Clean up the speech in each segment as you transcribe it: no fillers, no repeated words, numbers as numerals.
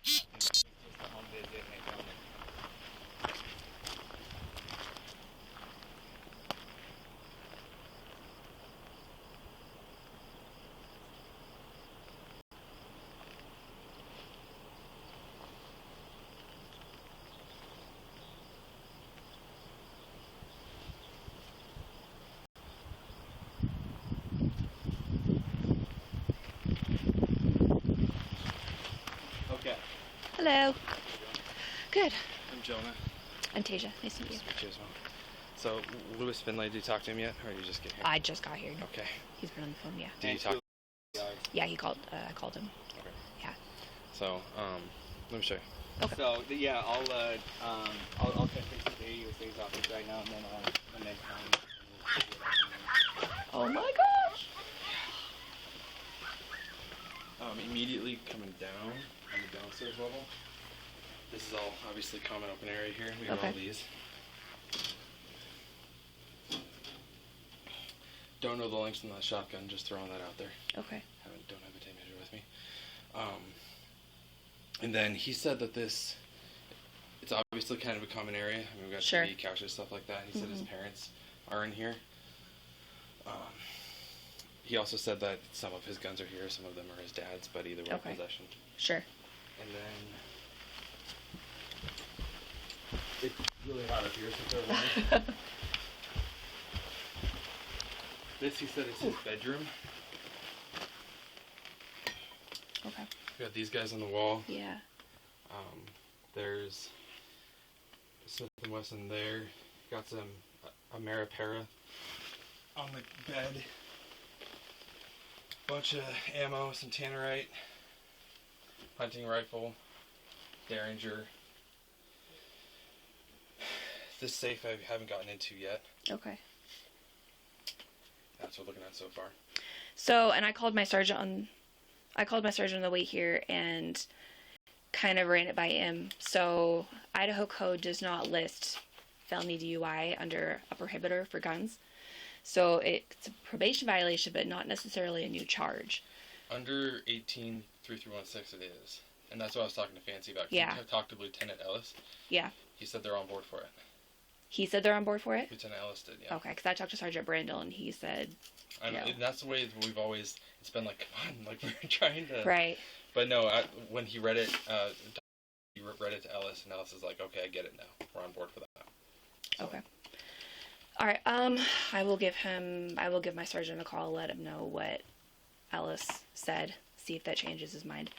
Just a home visit and they come in. Okay. Hello. Good. I'm Jonah. I'm Tasia. Nice to meet you. Cheers, man. So, Lewis Finlay, did you talk to him yet, or did you just get here? I just got here. Okay. He's been on the phone, yeah. Did you talk? Yeah, he called. I called him. Okay. Yeah. So, let me show you. Okay. So yeah, I'll touch base with the USA's office right now, and then the next time. Oh my gosh. Immediately coming down on the downstairs level. This is all obviously common open area here. We got all these. Don't know the lengths on that shotgun. Just throwing that out there. Okay. Don't have a tape measure with me. And then he said that it's obviously kind of a common area. I mean, we've got TV, couches, stuff like that. He said his parents are in here. He also said that some of his guns are here, some of them are his dad's, but either way, possession. Sure. And then it's really hot up here, so they're running. This, he said, is his bedroom. Okay. We got these guys on the wall. Yeah. There's Smith & Wesson there. Got some Ameripera on the bed. Bunch of ammo, some Tannerite, hunting rifle, Derringer. This safe I haven't gotten into yet. Okay. That's what we're looking at so far. So, and I called my sergeant on the way here and kind of ran it by him. So, Idaho code does not list felony DUI under a prohibitor for guns. So it's a probation violation, but not necessarily a new charge. Under 183316 it is. And that's what I was talking to Fancy about. Yeah. I talked to Lieutenant Ellis. Yeah. He said they're on board for it. He said they're on board for it? Lieutenant Ellis did, yeah. Okay, because I talked to Sergeant Brandel, and he said, and that's the way we've always, it's been like, come on, like we're trying to. Right. But no, when he read it, he read it to Ellis, and Ellis is like, okay, I get it now. We're on board for that. So. Okay. All right. I will give my sergeant a call, let him know what Ellis said, see if that changes his mind.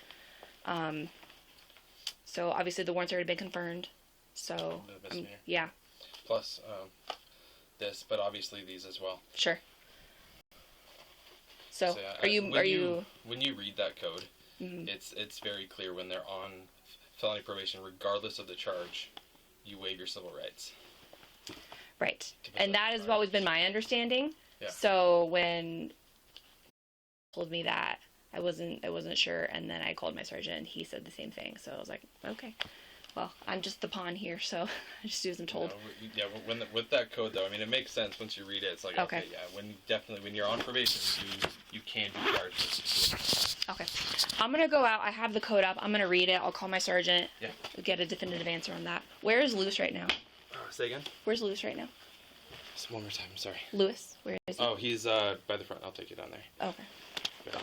So obviously the warrant's already been confirmed. So yeah. Plus this, but obviously these as well. Sure. So yeah, when you read that code, it's very clear when they're on felony probation, regardless of the charge, you waive your civil rights. Right. And that has always been my understanding. Yeah. So when he told me that, I wasn't sure, and then I called my sergeant and he said the same thing. So I was like, okay. Well, I'm just the pawn here, so I just do as I'm told. Yeah, with that code though, I mean it makes sense once you read it. It's like okay yeah, when you're on probation, you can be charged with this. Okay. I'm gonna go out. I have the code up. I'm gonna read it. I'll call my sergeant. Yeah. Get a definitive answer on that. Where is Lewis right now? Say again? Where's Lewis right now? Just one more time, I'm sorry. Lewis, where is he? Oh, he's by the front. I'll take you down there. Okay. Yeah.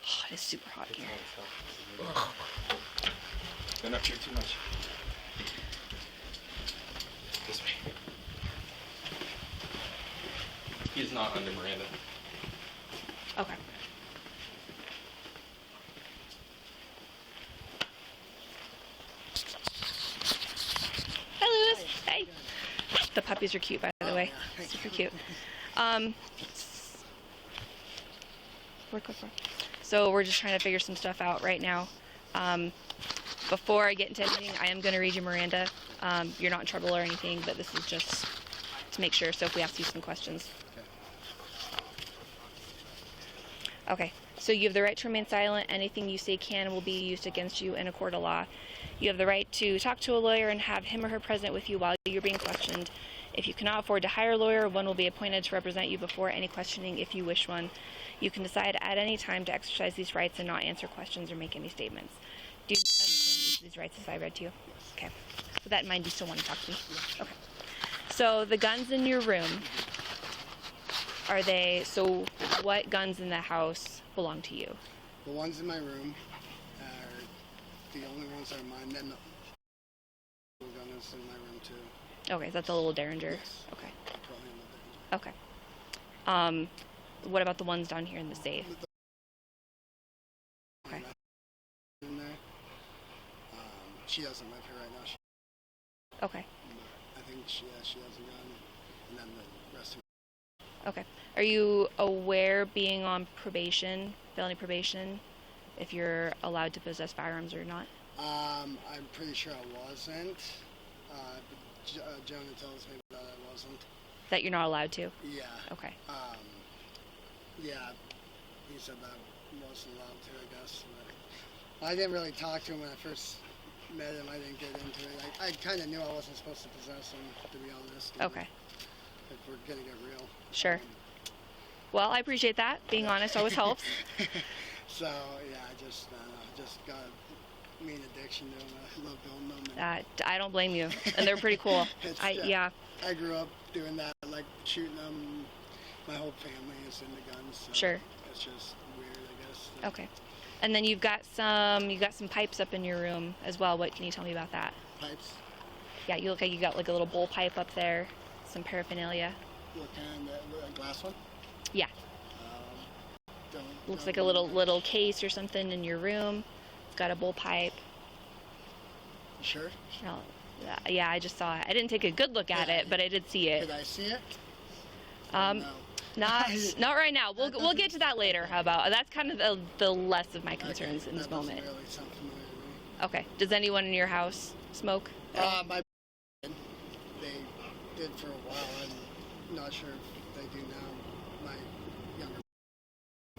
Oh, it is super hot here. Been up here too much. This way. He's not under Miranda. Okay. Hi, Lewis. Hey. The puppies are cute, by the way. Super cute. So we're just trying to figure some stuff out right now. Before I get into anything, I am going to read you Miranda. You're not in trouble or anything, but this is just to make sure, so if we ask you some questions. Okay, so you have the right to remain silent. Anything you say can and will be used against you in a court of law. You have the right to talk to a lawyer and have him or her present with you while you're being questioned. If you cannot afford to hire a lawyer, one will be appointed to represent you before any questioning if you wish one. You can decide at any time to exercise these rights and not answer questions or make any statements. Do you understand these rights as I read to you? Yes. Okay. With that in mind, do you still want to talk to me? Yes. Okay. So the guns in your room, so what guns in the house belong to you? The ones in my room are the only ones that are mine. Then the gun is in my room too. Okay, that's a little Derringer? Yes. Okay. Probably in the Okay. What about the ones down here in the safe? Okay. in there. She doesn't live here right now. Okay. I think she has a gun, and then the rest of Okay. Are you aware, being on probation, felony probation, if you're allowed to possess firearms or not? I'm pretty sure I wasn't. But Jonah tells me that I wasn't. That you're not allowed to? Yeah. Okay. Yeah. He said that I wasn't allowed to, I guess. But I didn't really talk to him when I first met him. I didn't get into it. I kind of knew I wasn't supposed to possess them, to be honest. Okay. If we're gonna get real. Sure. Well, I appreciate that. Being honest always helps. So yeah, I just got a mean addiction to them. I love building them. I don't blame you, and they're pretty cool. Yeah. I grew up doing that, like shooting them. My whole family is into guns. So Sure. It's just weird, I guess. Okay. And then you've got some pipes up in your room as well. What can you tell me about that? Pipes. Yeah, you look like you got like a little bowl pipe up there, some paraphernalia. What kind? The glass one? Yeah. Looks like a little case or something in your room. It's got a bowl pipe. Sure. Oh, yeah, I just saw it. I didn't take a good look at it, but I did see it. Did I see it? No. Not right now. We'll get to that later. How about that's kind of the less of my concerns in this moment. Really sound familiar to me. Okay. Does anyone in your house smoke? My they did for a while. I'm not sure if they do now. My younger.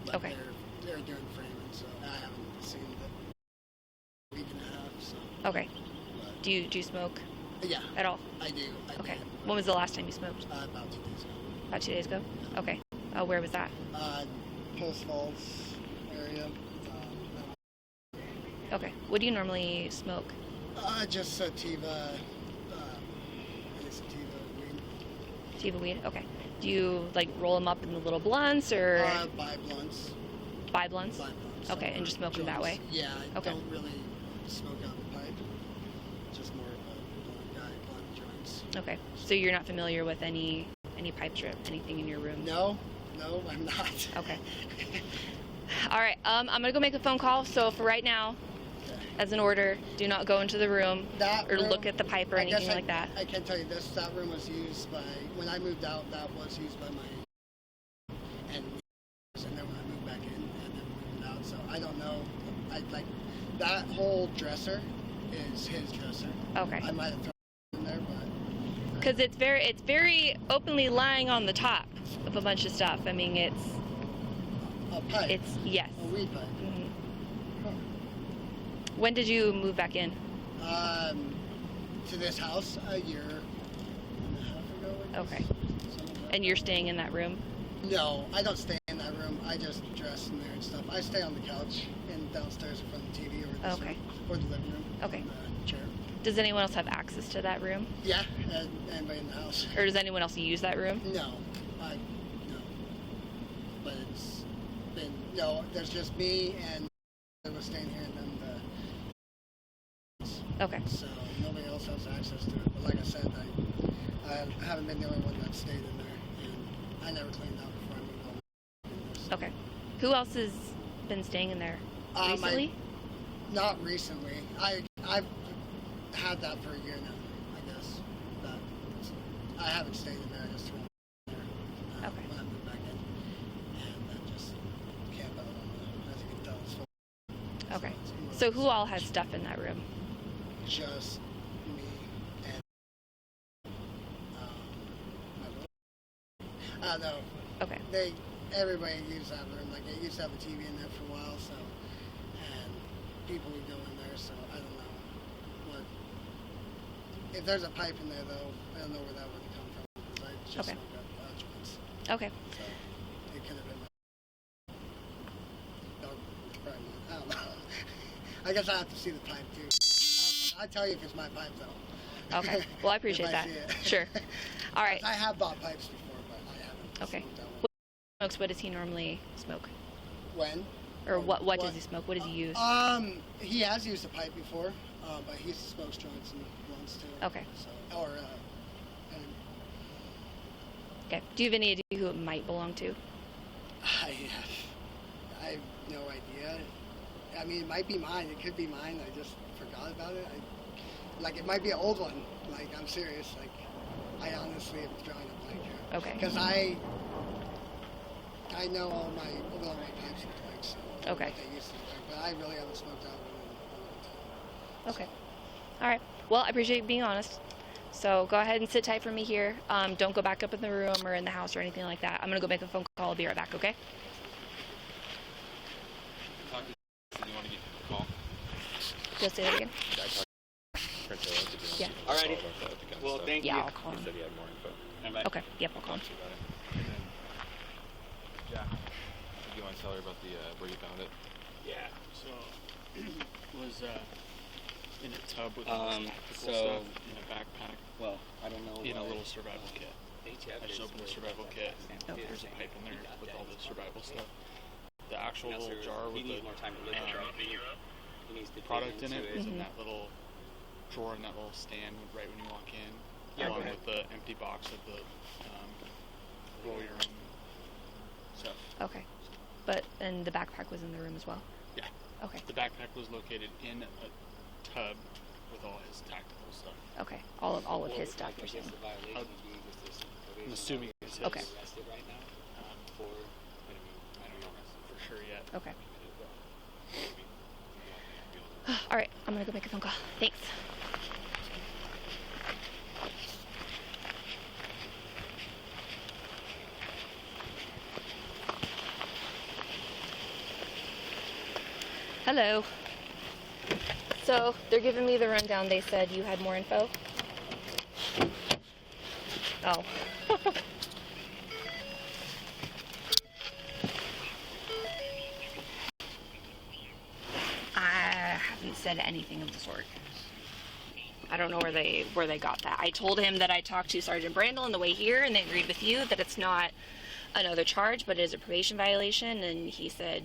But Okay. They're doing framing, so I haven't seen the week and a half. So. Okay. But, Do you smoke yeah. at all? I do. Okay. Did. When was the last time you smoked? About 2 days ago. About 2 days ago? Okay. Where was that? Post Falls area. Okay. What do you normally smoke? Just sativa. Sativa weed. Sativa weed? Okay. Do you like roll them up in the little blunts or Buy blunts. buy blunts? Buy blunts. Okay, and just smoke them that way? Yeah, I Okay. don't really smoke out the pipe. Just more of a blunt joints. Okay. So you're not familiar with any pipes or anything in your room? No, I'm not. Okay. All right. I'm gonna go make a phone call. So for right now, as an order, do not go into the room or look at the pipe or anything like that. I can tell you this: that room was used by when I moved out. That was used by my and then when I moved back in, and then we moved out. So I don't know. I like that whole dresser is his dresser. Okay. I might have thrown it in there, but Because it's very openly lying on the top of a bunch of stuff. I mean, it's a pipe. yes. A weed pipe. hmm Huh. When did you move back in? To this house a year and a half ago. I guess. Okay. Something like that. And you're staying in that room? No, I don't stay in that room. I just dress in there and stuff. I stay on the couch and downstairs in front of the TV or the Okay. or the living room. Okay. On the chair. Does anyone else have access to that room? Yeah, anybody in the house. Or does anyone else use that room? No, no. But it's been there's just me and I was staying here and then Okay. so nobody else has access to it. But like I said, I haven't been the only one that stayed in there, and I never cleaned out before I moved home. Okay. Who else has been staying in there recently? Not recently. I've had that for a year now, I guess. But I haven't stayed in there. I just threw it in there Okay. when I moved back in, and I just camped out on the, as you can tell, it's full. Okay. it's So who all has stuff in that room? just me and my brother. I don't know. Okay. Everybody used that room. Like, they used to have a TV in there for a while, so, and people would go in there, so I don't know what. If there's a pipe in there, though, I don't know where that would come from. It's just Okay. joints. Okay. So it could have been dog probably not. I don't know. I guess I have to see the pipe too. I'll tell you if it's my pipe though. Okay. Well, I appreciate If that. see it. Sure. All right. I have bought pipes before, but I haven't. Okay. smoked that one. Smokes. What does he normally smoke? When? Or what does he smoke? What does he use? He has used a pipe before, but he smokes joints and blunts too. Okay. So, and Okay. Do you have any idea who it might belong to? I have no idea. I mean, it might be mine. It could be mine. I just forgot about it. It might be an old one. Like, I'm serious. Like, I honestly am drawing a blank here. Okay. Because I know all my pipes look like, so Okay. what they used to look like, but I really haven't smoked out one in a long time. Okay. All right. Well, I appreciate you being honest. So go ahead and sit tight for me here. Don't go back up in the room or in the house or anything like that. I'm gonna go make a phone call. I'll be right back. Okay? Talk to you want to get the call? Just say that again. Yeah. Alrighty. Well, thank you. Yeah, I'll call him. He said he had more info. Bye. Okay. Yep, I'll call him. Yeah. You want to tell her about where you found it? Yeah. So it was in a tub with tactical so- stuff in a backpack Well, I don't know. in a why. little survival kit. I just opened the survival kit. Okay. There's a pipe in there with all the survival stuff. The actual No, little sir, jar he with needs the more time to live, right? He needs to product dig in it into is Mhm. in that little drawer in that little stand right when you walk in, Yeah, along okay. with the empty box of the roll your own stuff. Okay. And the backpack was in the room as well. Yeah. Okay. The backpack was located in a tub with all his tactical stuff. Okay. All of his stuff. I You're guess saying. the violation being just this I'm probation assuming it's his. Okay. arrested right now for I don't know for sure yet. Okay. All right. I'm gonna go make a phone call. Thanks. Hello. So they're giving me the rundown. They said you had more info. Oh. I haven't said anything of the sort. I don't know where they got that. I told him that I talked to Sergeant Brandel on the way here, and they agreed with you that it's not another charge, but it is a probation violation. And he said,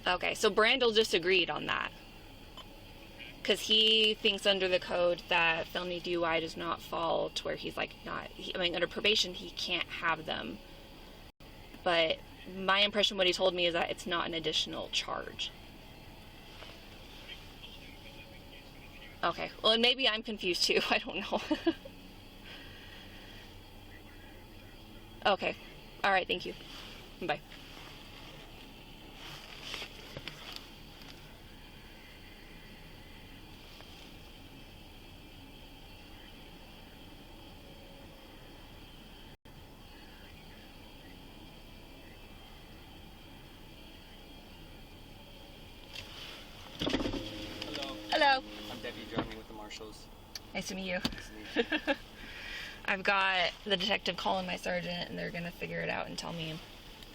okay, so Brandel just agreed on that. Because he thinks under the code that felony DUI does not fall to where he's like under probation, he can't have them. But my impression, what he told me, is that it's not an additional charge. Okay, well, and maybe I'm confused too. I don't know. Okay, all right, thank you. Bye. Hello. Hello. I'm Deputy Jeremy with the Marshals. Nice to meet you. Nice to meet you. I've got the detective calling my sergeant, and they're gonna figure it out and tell me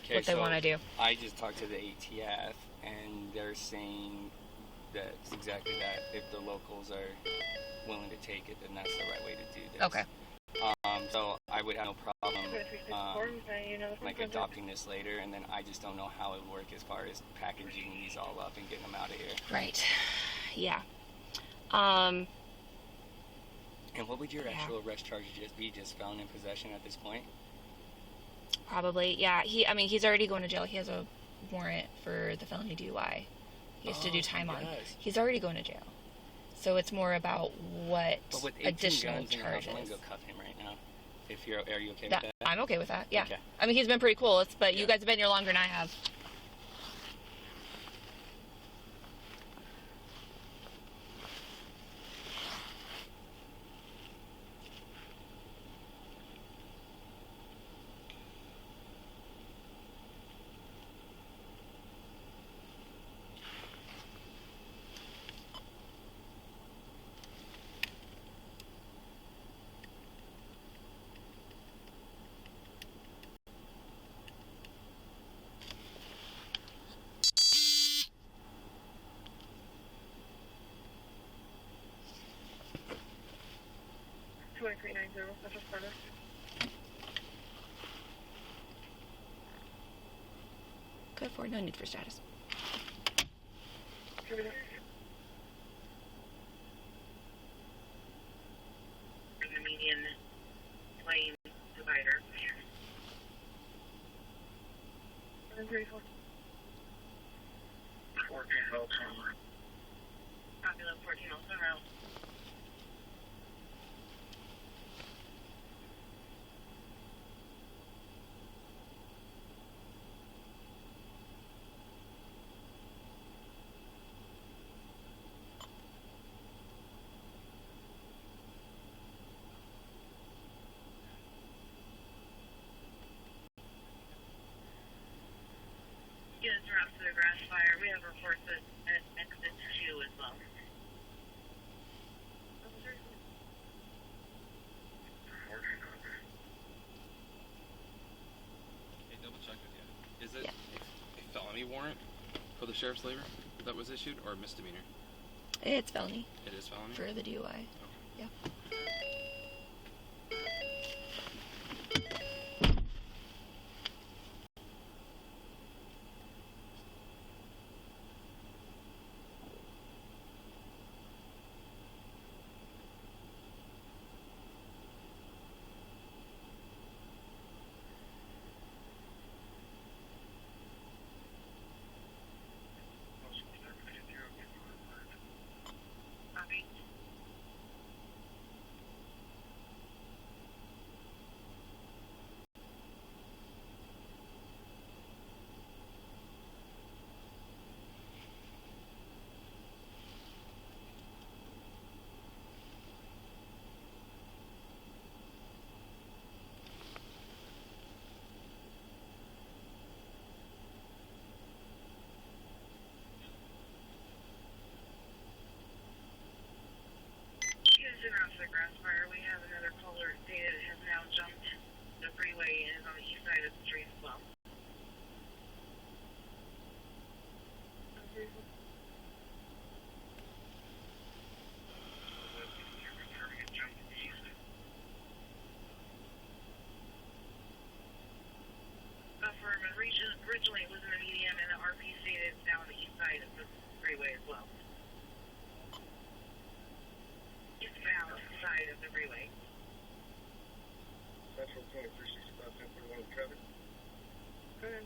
Okay, what they so want to do. I just talked to the ATF, and they're saying that it's exactly that. If the locals are willing to take it, then that's the right way to do this. Okay. So I would have no problem like adopting this later, and then I just don't know how it would work as far as packaging these all up and getting them out of here. Right. Yeah. And what would your actual arrest charge just be? Just felon in possession at this point? Probably. Yeah. He's already going to jail. He has a warrant for the felony DUI. He has to do time on. does. He's already going to jail. So it's more about what But with 18 additional guns in your house, I'm charges. gonna go cuff him right now. Are you okay with that? I'm okay with that. Yeah. Okay. He's been pretty cool. But you Yeah. guys have been here longer than I have. 2390, that's a Florida. Code 4, no need for status. There's a median lane divider. 734. 14 miles an hour. Copy, 14 miles an hour. Yes, route to the grass fire. We have reports at exit 2 as well. Hey, double check with you. Is it a felony warrant for the sheriff's labor that was issued, or a misdemeanor? It's felony It is felony? for the DUI. Yeah. Copy. Houston, route to the grass fire. We have another caller stated has now jumped the freeway and is on the east side of the street as well. Affirmative. Originally it was in the median and the RP stated it's now on the east side of the freeway as well. Eastbound side of the freeway. Central 2365, 1041 of traffic. Good.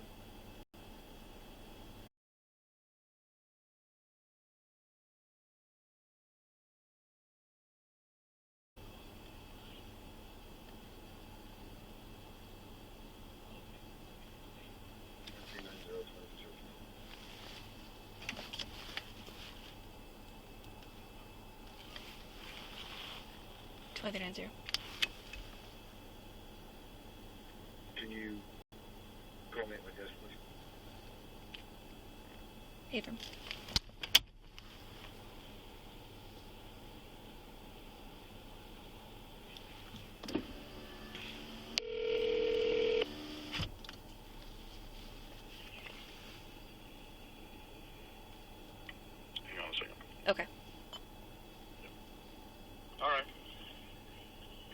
Twenty 90. Can you call me at my desk, please? Abram. Hang on a second. Okay. All right.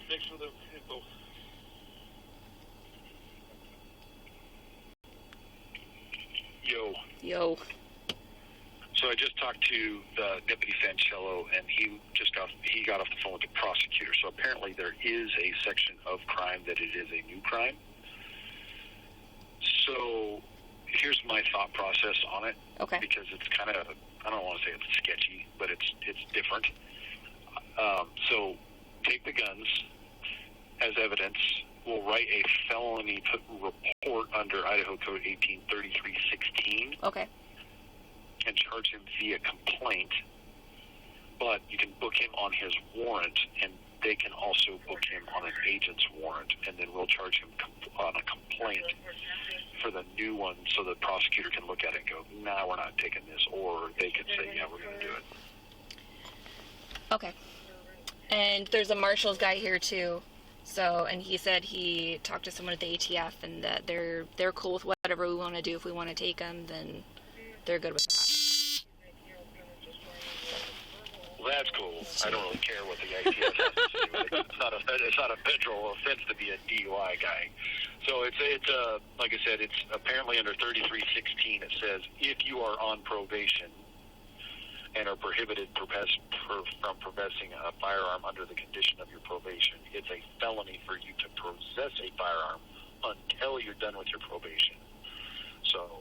Thanks for the info. Yo. So I just talked to the Deputy Fancello, and he got off the phone with the prosecutor. So apparently there is a section of crime that it is a new crime. So here's my thought process on it. Okay. Because it's kind of, I don't want to say it's sketchy, but it's different. So take the guns as evidence. We'll write a felony report under Idaho Code 1833-16 Okay. and charge him via complaint. But you can book him on his warrant, and they can also book him on an agent's warrant, and then we'll charge him on a complaint for the new one, so the prosecutor can look at it and go, nah, we're not taking this, or they could say, yeah, we're going to do it. Okay. And there's a marshal's guy here too. So, and he said he talked to someone at the ATF and that they're cool with whatever we want to do. If we want to take them, then they're good with that. Well, that's cool. I don't really care what the ATF has to say. It's not a it's not a federal offense to be a DUI guy. So it's like I said, it's apparently under 3316. It says if you are on probation and are prohibited from possessing a firearm under the condition of your probation, it's a felony for you to possess a firearm until you're done with your probation. So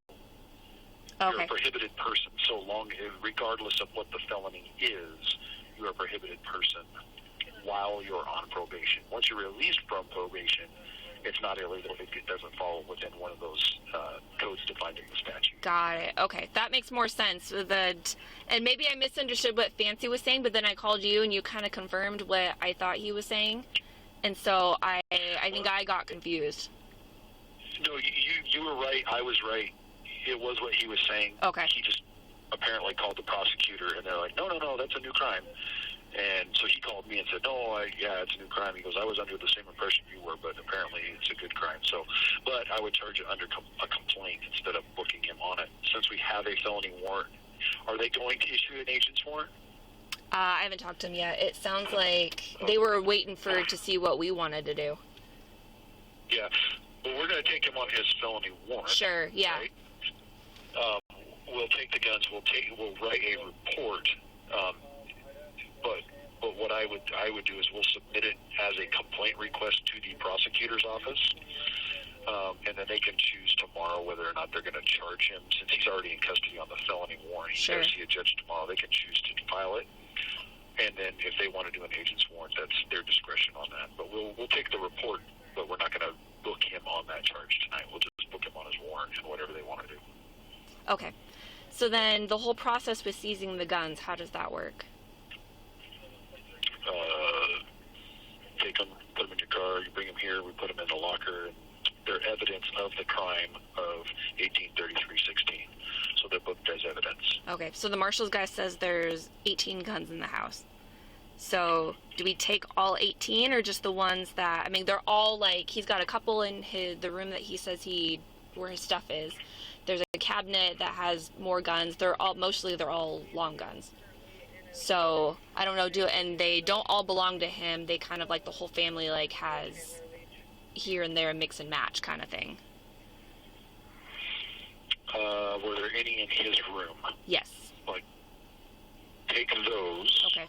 you're a prohibited person so long, regardless of what the felony is, you're a prohibited person while you're on probation. Once you're released from probation, it's not illegal if it doesn't fall within one of those codes defined in the statute. Got it. Okay, that makes more sense. And maybe I misunderstood what Fancy was saying, but then I called you and you kind of confirmed what I thought he was saying, and so I think I got confused. No, you were right. I was right. It was what he was saying. Okay. He just apparently called the prosecutor, and they're like, no, that's a new crime. And so he called me and said, it's a new crime. He goes, I was under the same impression you were, but apparently it's a good crime. So, but I would charge it under a complaint instead of booking him on it. Since we have a felony warrant, are they going to issue an agent's warrant? I haven't talked to him yet. It sounds like they were waiting to see what we wanted to do. Yeah. Well, we're going to take him on his felony warrant. Sure, yeah. Right? We'll take the guns. We'll write a report. But what I would do is we'll submit it as a complaint request to the prosecutor's office, and then they can choose tomorrow whether or not they're going to charge him. Since he's already in custody on the felony warrant, he's going to see a judge tomorrow. They can choose to file it, and then if they want to do an agent's warrant, that's their discretion on that. But we'll take the report, but we're not going to book him on that charge tonight. We'll just book him on his warrant and whatever they want to do. Okay. So then the whole process with seizing the guns, how does that work? Take them, put them in your car, you bring them here, we put them in the locker, and they're evidence of the crime of 1833-16. So they're booked as evidence. Okay, so the marshal's guy says there's 18 guns in the house. So do we take all 18 or just the ones that, they're all he's got a couple in the room that he says where his stuff is. There's a cabinet that has more guns. They're all long guns. So I don't know, and they don't all belong to him. They kind of the whole family has here and there a mix and match kind of thing. Were there any in his room? Yes. Take those. Okay.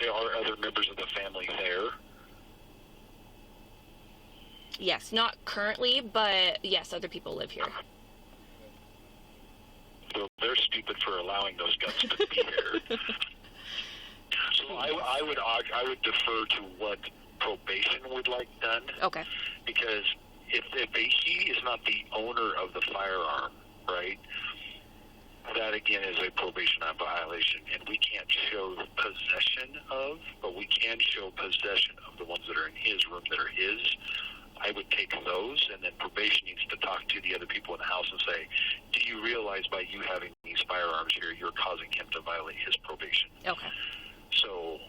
There are other members of the family there. Yes, not currently, but yes, other people live here. So they're stupid for allowing those guns to be there. So I would defer to what probation would like done. Okay. Because if he is not the owner of the firearm, right, that again is a probation violation, and we can't show possession of, but we can show possession of the ones that are in his room that are his. I would take those, and then probation needs to talk to the other people in the house and say, do you realize by you having these firearms here, you're causing him to violate his probation? Okay. So,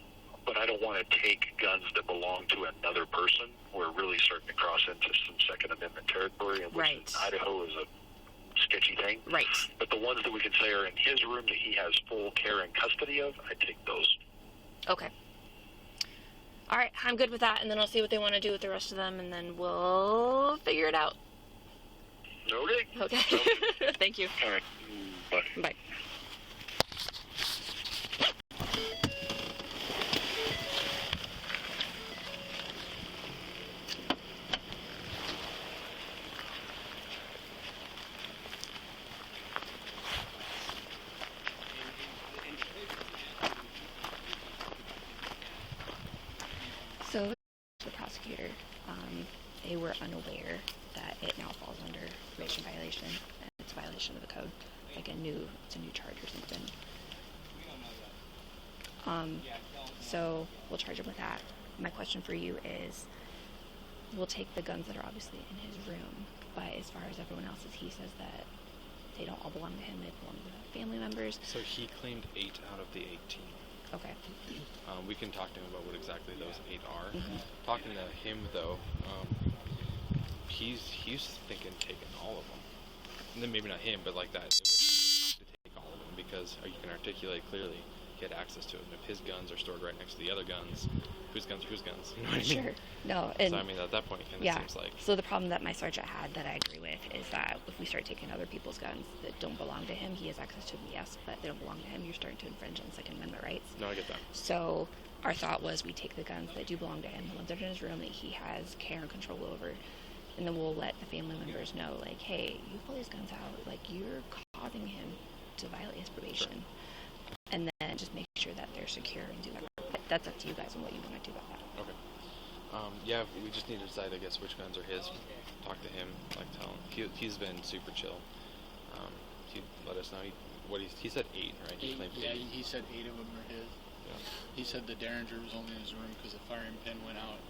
but I don't want to take guns that belong to another person. We're really starting to cross into some Second Amendment territory, which right. in Idaho is a sketchy thing. Right. But the ones that we can say are in his room that he has full care and custody of, I take those. Okay. All right, I'm good with that, and then I'll see what they want to do with the rest of them, and then we'll figure it out. Okay. Okay. Thank you. All right. Bye. Bye. So, the prosecutor, they were unaware that it now falls under probation violation, and it's a violation of the code, it's a new charge or something. So we'll charge him with that. My question for you is, we'll take the guns that are obviously in his room, but as far as everyone else's, he says that they don't all belong to him, they belong to the family members. So he claimed 8 out of the 18. Okay. We can talk to him about what exactly those 8 are. Mm-hmm. Talking to him, though, he's thinking taking all of them. And then maybe not him, but like that, it would to take all of them, because you can articulate clearly he had access to them. If his guns are stored right next to the other guns, whose guns are whose guns? You know what I mean? Sure. No, and So I mean, at that point, it kind of yeah. seems like. So the problem that my sergeant had that I agree with is that if we start taking other people's guns that don't belong to him, he has access to them, yes, but they don't belong to him, you're starting to infringe on Second Amendment rights. No, I get that. So our thought was we take the guns that do belong to him, the ones that are in his room that he has care and control over, and then we'll let the family members know, like, hey, you pull these guns out, like, you're causing him to violate his probation. Sure. And then just make sure that they're secure and do that. But that's up to you guys and what you want to do about that. Okay. Yeah, we just need to decide, I guess, which guns are his. Talk to him, like, tell him. He's been super chill. He let us know. He said 8, right? He claimed 8. He said 8 of them are his. Yeah. He said the Derringer was only in his room because the firing pin went out.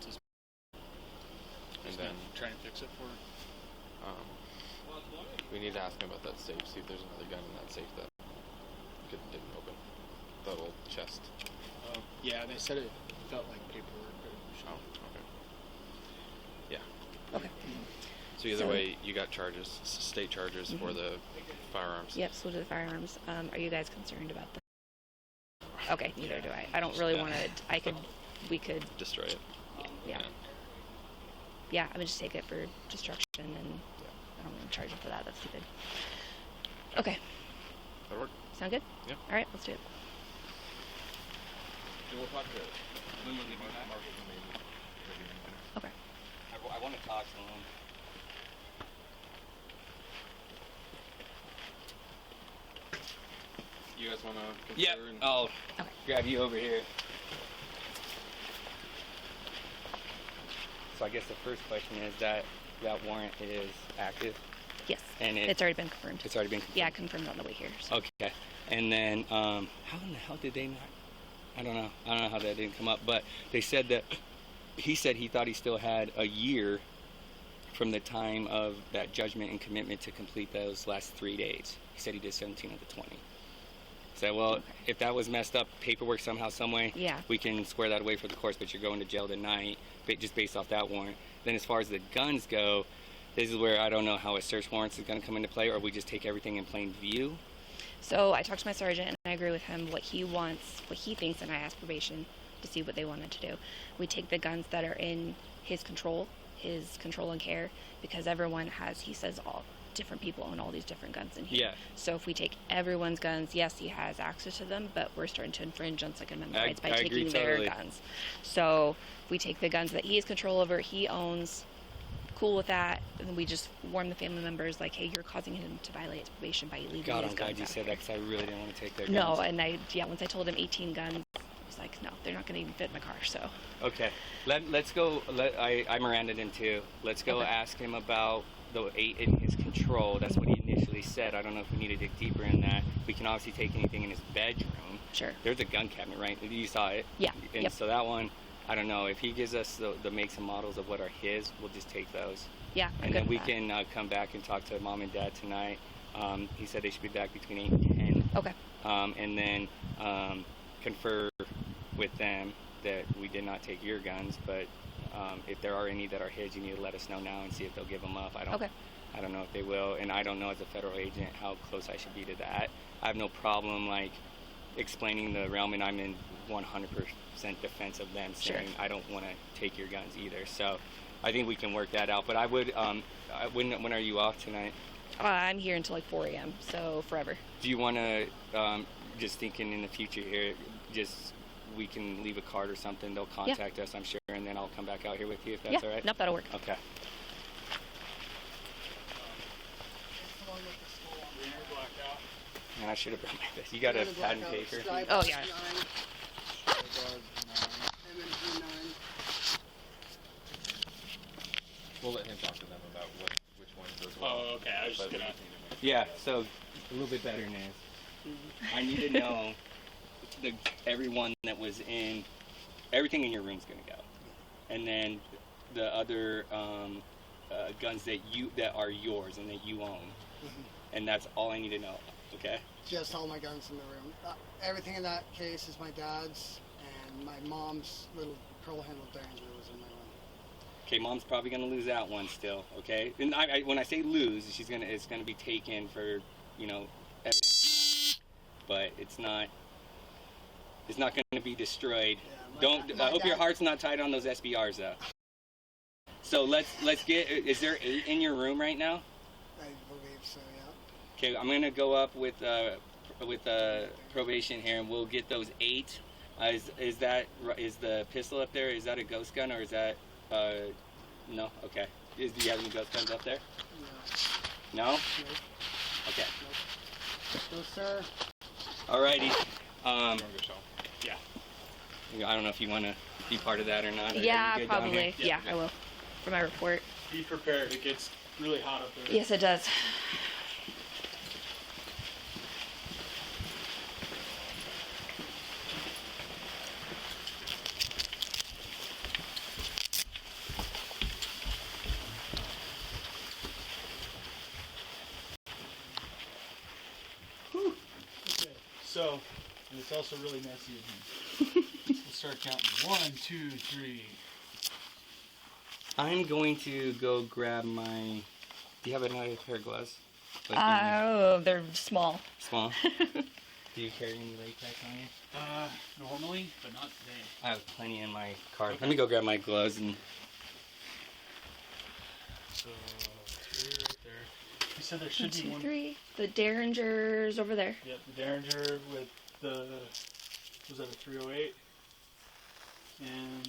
And then try and fix it for him. We need to ask him about that safe. See if there's another gun in that safe that didn't open. The old chest. Yeah, they said it felt like paperwork. But okay. Yeah. Okay. So either way, you got charges, state charges for the firearms. Yep, so do the firearms. Are you guys concerned about them? Okay, neither do I. I don't really want to. We could destroy it. Yeah. Yeah, I would just take it for destruction, and I don't want to charge him for that. That's stupid. Okay. That'll work. Sound good? Yep. All right, let's do it. We'll talk to when we're leaving that. Okay. I want to talk to him. You guys want to? Yep. I'll grab you over here. So I guess the first question is that warrant is active. Yes. And it's already been confirmed. It's already been confirmed. Yeah, confirmed on the way here. So. Okay. And then how in the hell did they not? I don't know how that didn't come up, but they said that he said he thought he still had a year from the time of that judgment and commitment to complete those last 3 days. He said he did 17 of the 20. So, well, if that was messed up, paperwork somehow, some way, we can square that away for the courts, but you're going to jail tonight, just based off that warrant. Then as far as the guns go, this is where I don't know how a search warrant is going to come into play, or we just take everything in plain view. So I talked to my sergeant, and I agree with him what he wants, what he thinks, and I asked probation to see what they wanted to do. We take the guns that are in his control and care, because everyone has, he says, all different people own all these different guns in here. Yeah. So if we take everyone's guns, yes, he has access to them, but we're starting to infringe on Second Amendment rights by taking their guns. So we take the guns that he has control over, he owns, cool with that, and we just warn the family members, like, hey, you're causing him to violate his probation by leaving his guns. God, I'm glad you said that, because I really didn't want to take their guns. No, and once I told him 18 guns, I was like, no, they're not going to even fit in my car, so. Okay. Let's go, I Miranda'd him too. Let's go ask him about the 8 in his control. That's what he initially said. I don't know if we need to dig deeper in that. We can obviously take anything in his bedroom. Sure. There's a gun cabinet, right? You saw it? Yeah. And so that one, I don't know. If he gives us the makes and models of what are his, we'll just take those. Yeah. And then we can come back and talk to Mom and Dad tonight. He said they should be back between 8 and 10. Okay. And then confer with them that we did not take your guns, but if there are any that are his, you need to let us know now and see if they'll give them up. I don't know if they will, and I don't know as a federal agent how close I should be to that. I have no problem explaining the realm, and I'm in 100% defense of them, saying I don't want to take your guns either. So I think we can work that out. But I would, when are you off tonight? I'm here until 4 a.m., so forever. Do you want to, just thinking in the future here, we can leave a card or something, they'll contact us, I'm sure, and then I'll come back out here with you if that's all right? Nope, that'll work. Okay. And I should have brought my vest. You got a pad and paper? Oh, yeah. We'll let him talk to them about which ones as well. Oh, okay. I was just gonna. Yeah, so a little bit better now. I need to know everyone that was in, everything in your room's gonna go, and then the other guns that are yours and that you own, and that's all I need to know. Okay. Just all my guns in the room. Everything in that case is my dad's, and my mom's little pearl-handled Derringer was in my room. Okay, Mom's probably gonna lose that one still. Okay, and when I say lose, it's gonna be taken for evidence, but it's not. It's not going to be destroyed. Yeah, I hope your heart's not tied on those SBRs though. So let's get. Is there 8 in your room right now? I believe so. Yeah. Okay, I'm gonna go up with probation here, and we'll get those 8. Is the pistol up there? Is that a ghost gun or is that no? Okay. Do you have any ghost guns up there? No. No? No. Okay. No, sir. Alrighty. Yeah. I don't know if you want to be part of that or not. Are Yeah, you good down probably. here? Yeah, I will. For my report. Be prepared. It gets really hot up there. Yes, it does. Okay. So, and it's also really messy in here. Let's start counting. 1, 2, 3. I'm going to go grab my. Do you have another pair of gloves? Like Oh, they're small. small. Do you carry any latex on you? Normally, but not today. I have plenty in my car. Let me go grab my gloves and. So, 2 right there. You said there 1, should be 2, one. 3. The Derringer's over there. Yep, the Derringer with the. Was that a 308? And.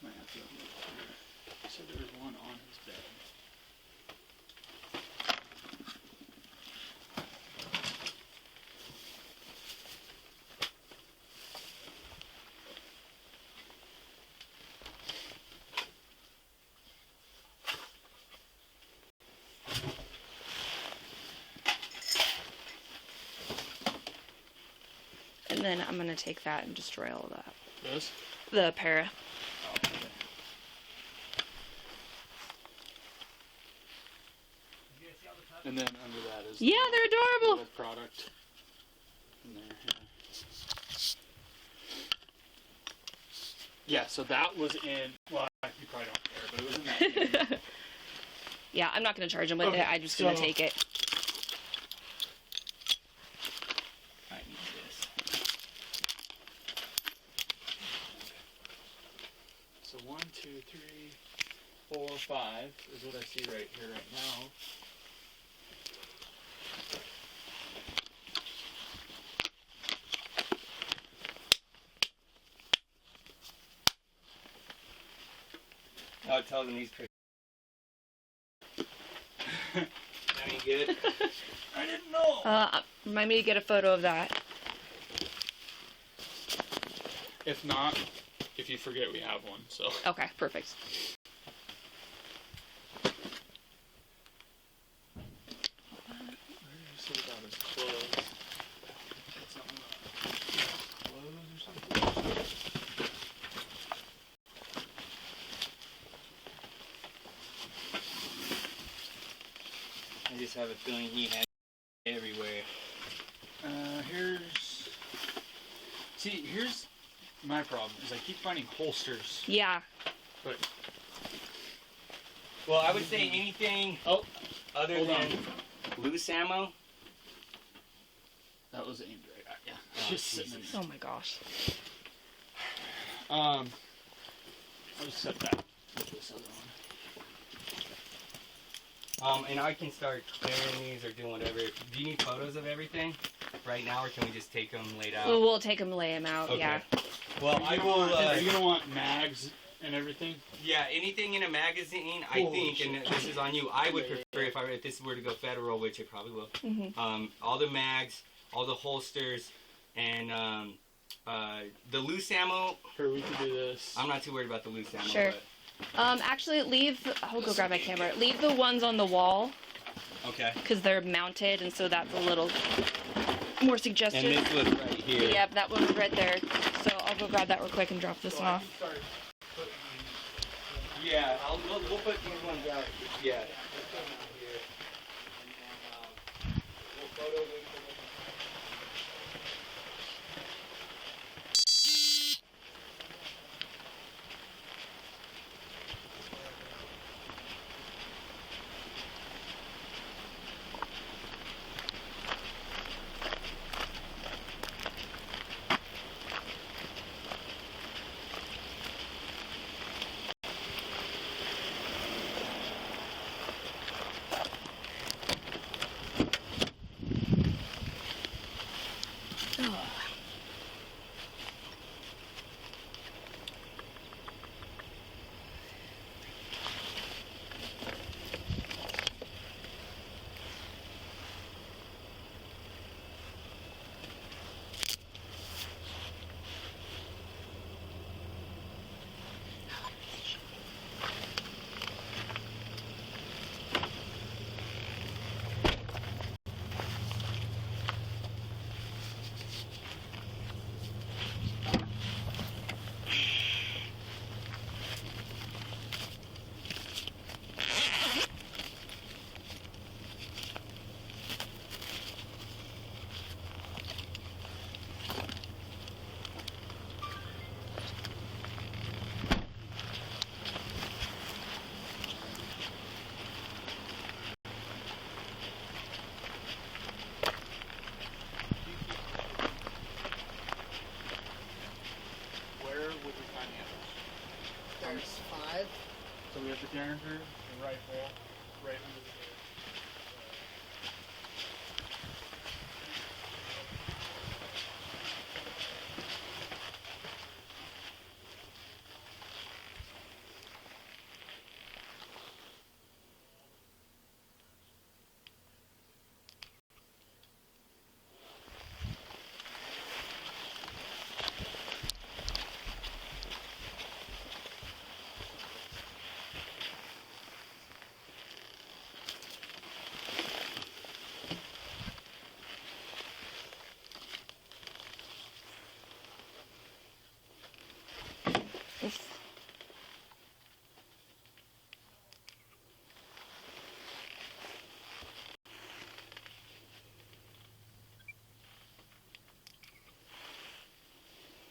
Might have to look here. He said there was one on his bed. And then I'm going to take that and destroy all of that. Those? The para. And then under that is Yeah, they're adorable. the product. In there, yeah. Yeah, so that was in. Well, you probably don't care, but it was in that. bin. Yeah, I'm not going to charge them with Okay, it. I'm just going to so- take it. I need this. So 1, 2, 3, 4, 5 is what I see right here, right now. I'll tell them these pictures. Any good? I didn't know. Remind me to get a photo of that. If not, if you forget, we have one. So. Okay, perfect. See about his clothes. Something about clothes or something. I just have a feeling he had it everywhere. Here's my problem is I keep finding holsters, Yeah. but Well, I would say anything other hold than loose ammo. that was aimed right at you. Oh, Just sitting in Jesus. Oh my gosh. I'll just set that with this other one. And I can start clearing these or doing whatever. Do you need photos of everything right now, or can we just take them laid out? Well, we'll take them, lay them out. Okay. Yeah. Well, I will. Are you gonna want mags and everything? Yeah, anything in a magazine, I Holy think, and this is on you. I would prefer if this were to go federal, which it probably will. Mm-hmm. All the mags, all the holsters, and the loose ammo. Or we could do this. I'm not too worried about the loose ammo. Sure. Actually, I'll go grab my camera. Leave the ones on the wall But, okay. because they're mounted, and so that's a little more And suggestive. this was right here. Yep, that one's right there. So I'll go grab that real quick and drop this one off. Yeah, we'll put these ones out. Yeah. We'll put them out here. And then we'll photo them. under the right hole, right under the door.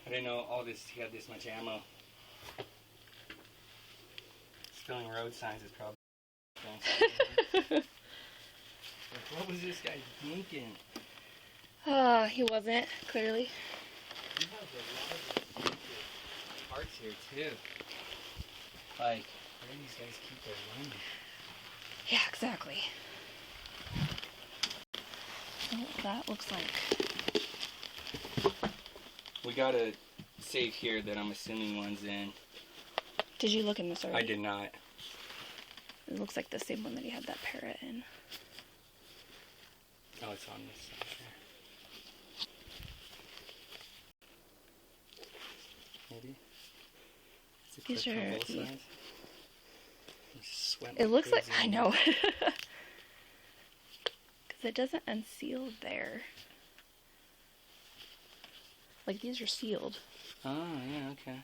I didn't know all this. He had this much ammo. Spilling road signs is probably. Like, what was this guy thinking? He wasn't, clearly. He has a lot of parts here too. Like, where do these guys keep their money? Yeah, exactly. What that looks like. We got a safe here that I'm assuming one's in. Did you look in this already? I did not. It looks like the same one that he had that parrot in. Oh, it's on this side there. Maybe. It's a clip These from are- both yeah. sides. I'm sweating It looks like, crazy. I know. Because it doesn't unseal there. Like, these are sealed. Oh, yeah, okay.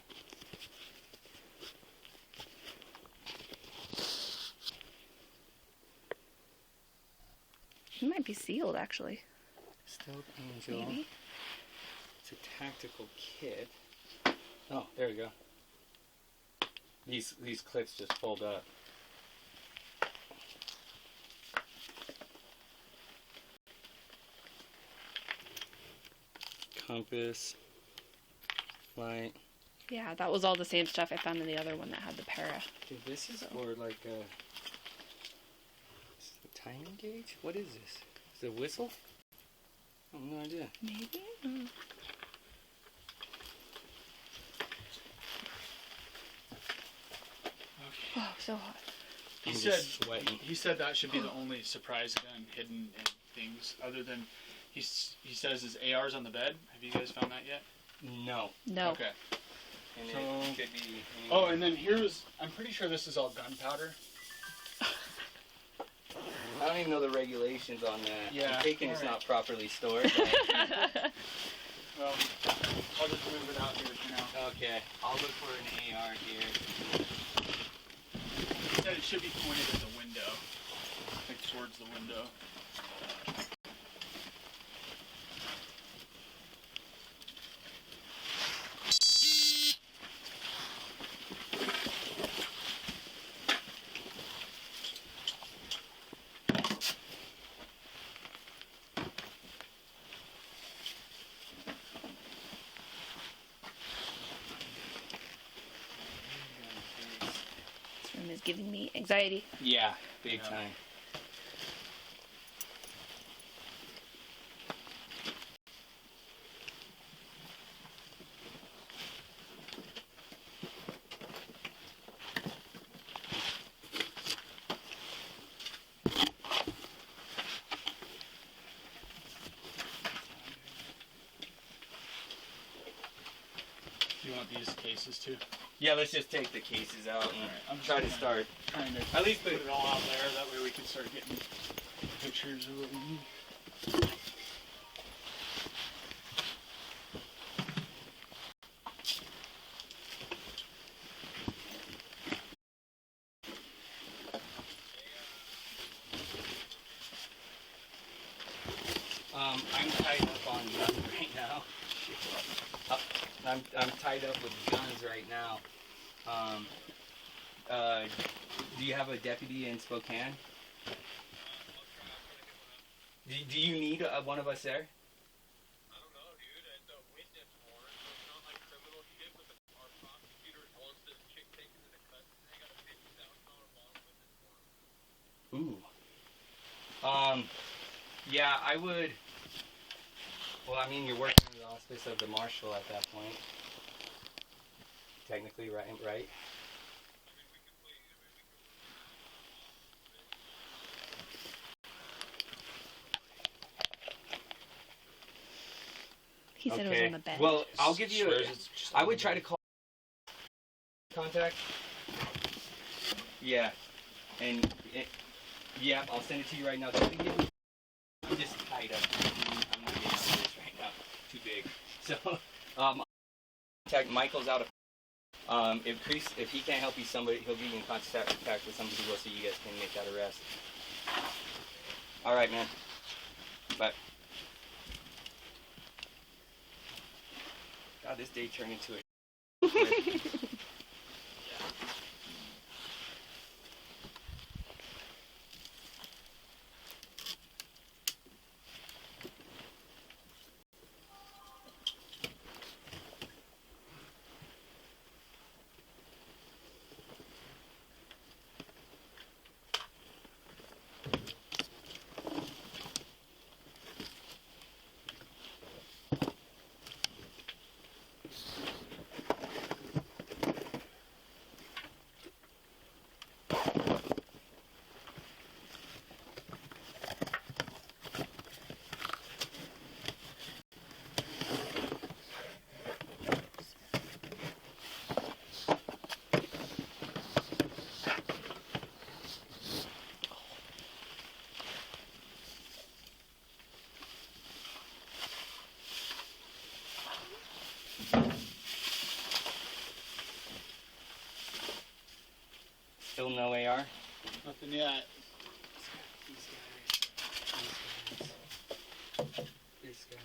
It might be sealed, actually. Stealth Angel. Maybe. It's a tactical kit. Oh, there we go. These clips just fold up. Compass. Light. Yeah, that was all the same stuff I found in the other one that had the para. Dude, this is for like a timing gauge? What is this? Is it a whistle? I have no idea. Maybe? Mm. Oh, so hot. He I'm said just sweating. he said that should be the only surprise gun hidden in things other than he says his AR's on the bed. Have you guys found that yet? No. No. Okay. And So- it could be. Oh, and then here's I'm pretty sure this is all gunpowder. I don't even know the regulations on that. Yeah, I'm taking it's alright. not properly stored. But Well, I'll just move it out here for now. okay, I'll look for an AR here. He said it should be pointed at the window, like towards the window. This room is giving me anxiety. Yeah, big Yeah. time. Do you want these cases too? Yeah, let's just take the cases out and I'm just try to gonna- start. Trying to At least put put it all out there. That way we can start getting pictures of what we need. I'm tied up on guns right now. I'm tied up with guns right now. Do you have a deputy in Spokane? Do you need one of us there? I don't know, dude. It's a witness warrant, so it's not like criminal shit, but our prosecutors wants this chick taken into custody. They got a $50,000 bond. Ooh. Yeah, I would. Well, I mean, you're working in the auspice of the marshal at that point. Technically, right? He said it was on the bed. Well, I'll give you. Swears it's just I on would the try bed. to call contact. Yeah, and yeah, I'll send it to you right now. Just tied up. I'm not getting out of this right now. Too big. So, contact Michael's out of. If he can't help you, he'll be in contact with somebody who will, so you guys can make that arrest. All right, man. Bye. God, this day turned into a. Still no AR? Nothing yet. This guy.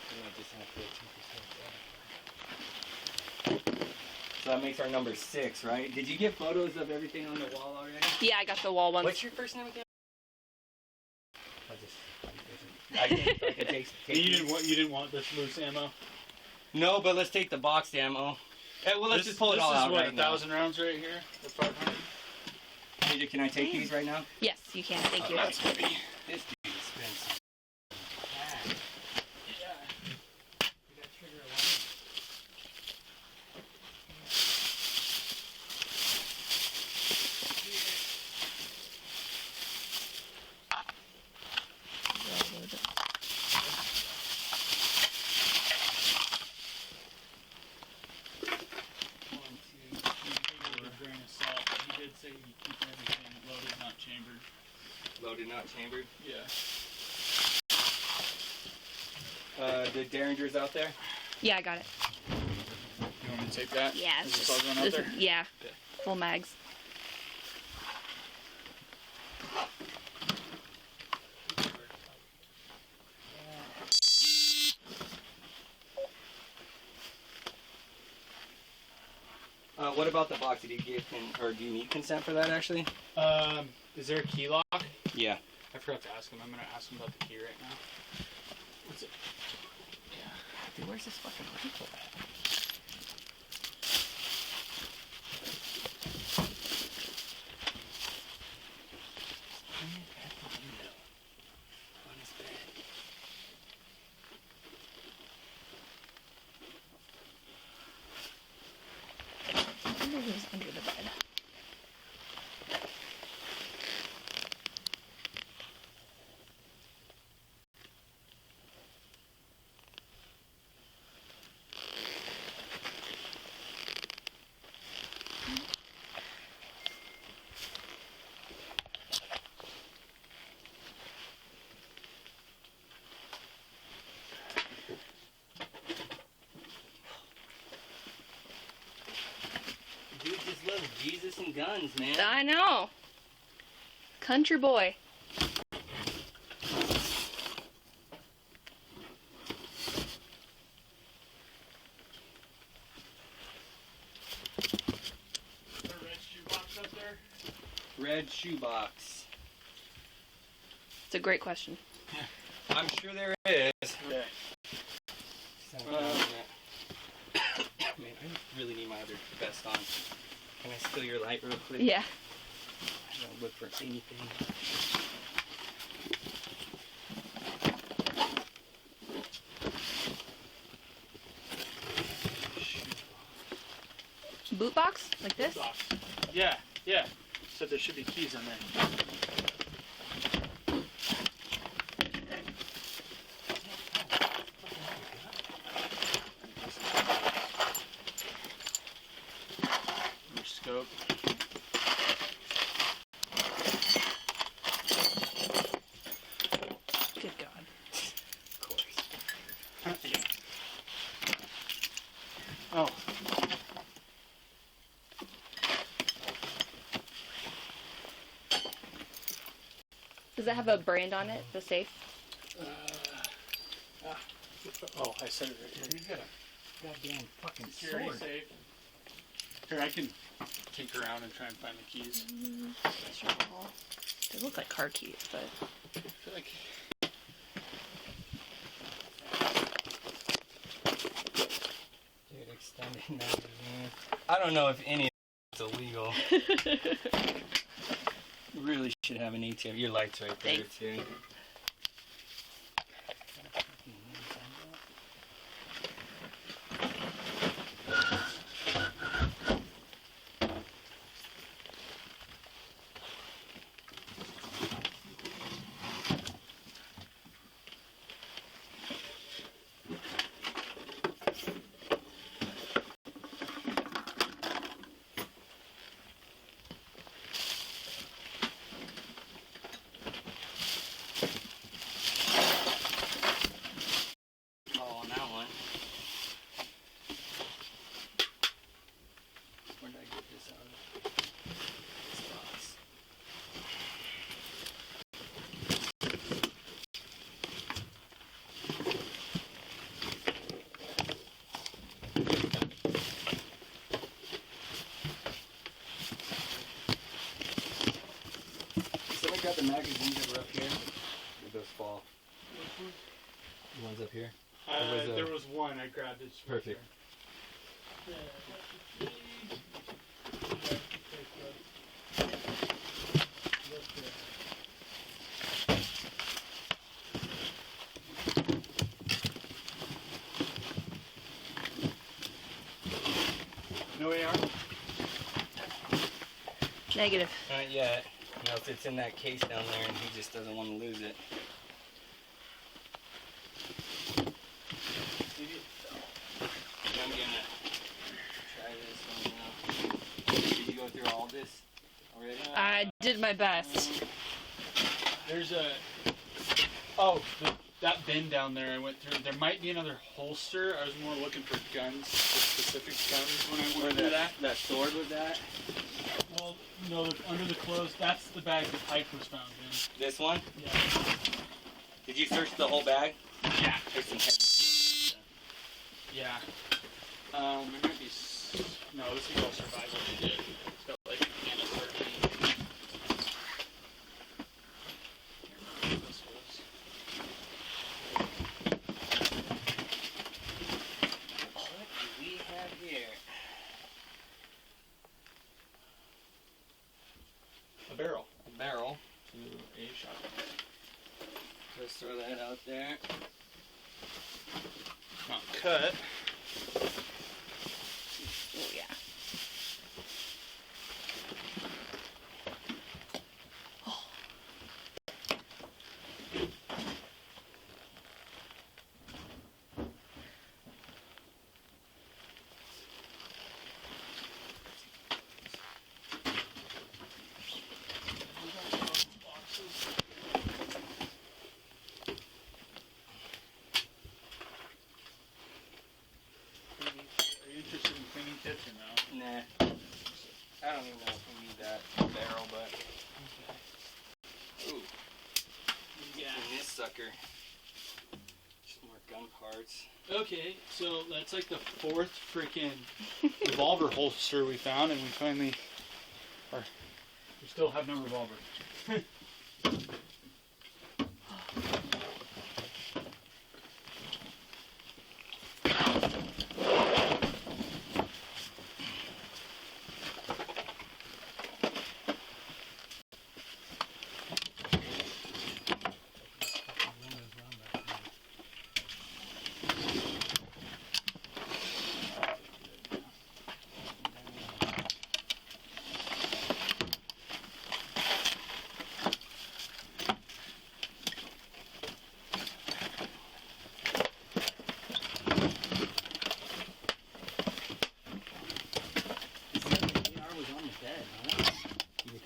I might just have to 2%. So that makes our number 6, right? Did you get photos of everything on the wall already? Yeah, I got the wall ones. What's your first name again? I can take You didn't want this loose ammo? No, but let's take the boxed ammo. Well, let's just pull it all out right now. This is 1,000 rounds right here? Or 500? Hey, can I take these right now? Yes, you can. Thank you. That's heavy. This dude is expensive. Loaded, not chambered? Yeah. The Derringers out there? Yeah, I got it. You want me to take that? Yeah. Is this all going out there? Yeah. Okay. Full mags. What about the box? Did he give or do you need consent for that actually? Is there a key lock? Yeah. I forgot to ask him. I'm going to ask him about the key right now. What's it? Yeah. Dude, where's this fucking rifle at? I wonder who's under the bed. Dude just loves Jesus and guns, man. I know. Country boy. Is there a red shoebox up there? Red shoebox. It's a great question. I'm sure there is. Okay. Man, I really need my other vest on. Can I steal your light real quick? Yeah. I don't look for anything. Boot box? Like this? Box. Yeah, yeah. So there should be keys on there. Your scope. Good God. Of course. Yeah. Oh. Does it have a brand on it, the safe? Oh, I said it right here. He's got a goddamn fucking Security sword. safe. Here, I can tinker around and try and find the keys. They look like car keys, but... I feel like Dude, extended magazine. I don't know if any of it's illegal. You really should have an ATM. Your light's right there, Thanks. too. Oh, on that one. Where did I get this out of? This box. Somebody got the magazines that were up here? Did those fall? The ones up here? there was one I grabbed. It's right Perfect. there. No AR? Negative. Not yet. You know, if it's in that case down there and he just doesn't want to lose it. I'm gonna try this one now. Did you go through all this already? I did my best. There's a... that bin down there I went through. There might be another holster. I was more looking for guns, for specific guns when I went through that. That sword was that? Well, no, under the clothes, that's the bag the pipe was found in. This one? Yeah. Did you search the whole bag? Yeah. There's some heavy shit. Yeah. There might be... No, this is all survival shit. It's got like a can of sardines. This was... What do we have here? A barrel. A barrel. To a shotgun. Just throw that out there. Not cut. Oh, yeah. Are you interested in cleaning kits or no? Nah. I don't even know if we need that barrel, but. Ooh. Yeah. And this sucker. Some more gun parts. Okay, so that's like the fourth freaking revolver holster we found, and we finally are. We still have no revolver.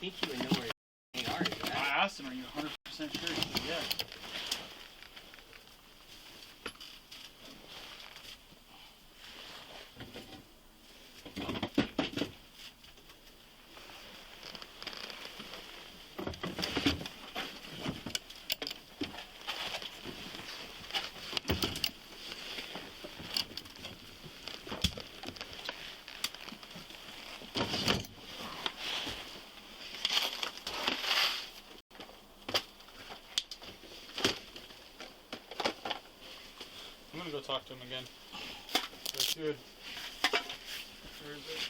think he would know where they are. I asked him, are you 100% sure? He said, yeah. I'm gonna go talk to him again. That's good. Where is it?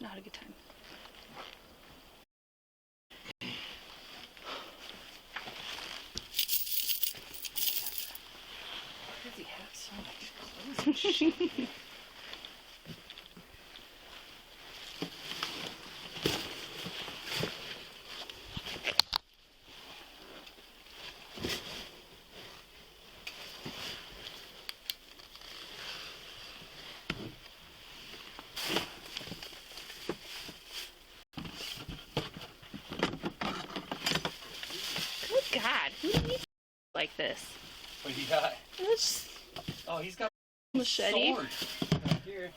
Not a good time. Why does he have so much clothes and shit? Good God, who needs like this? What do you got? It's Oh, he's got a machete. sword right here.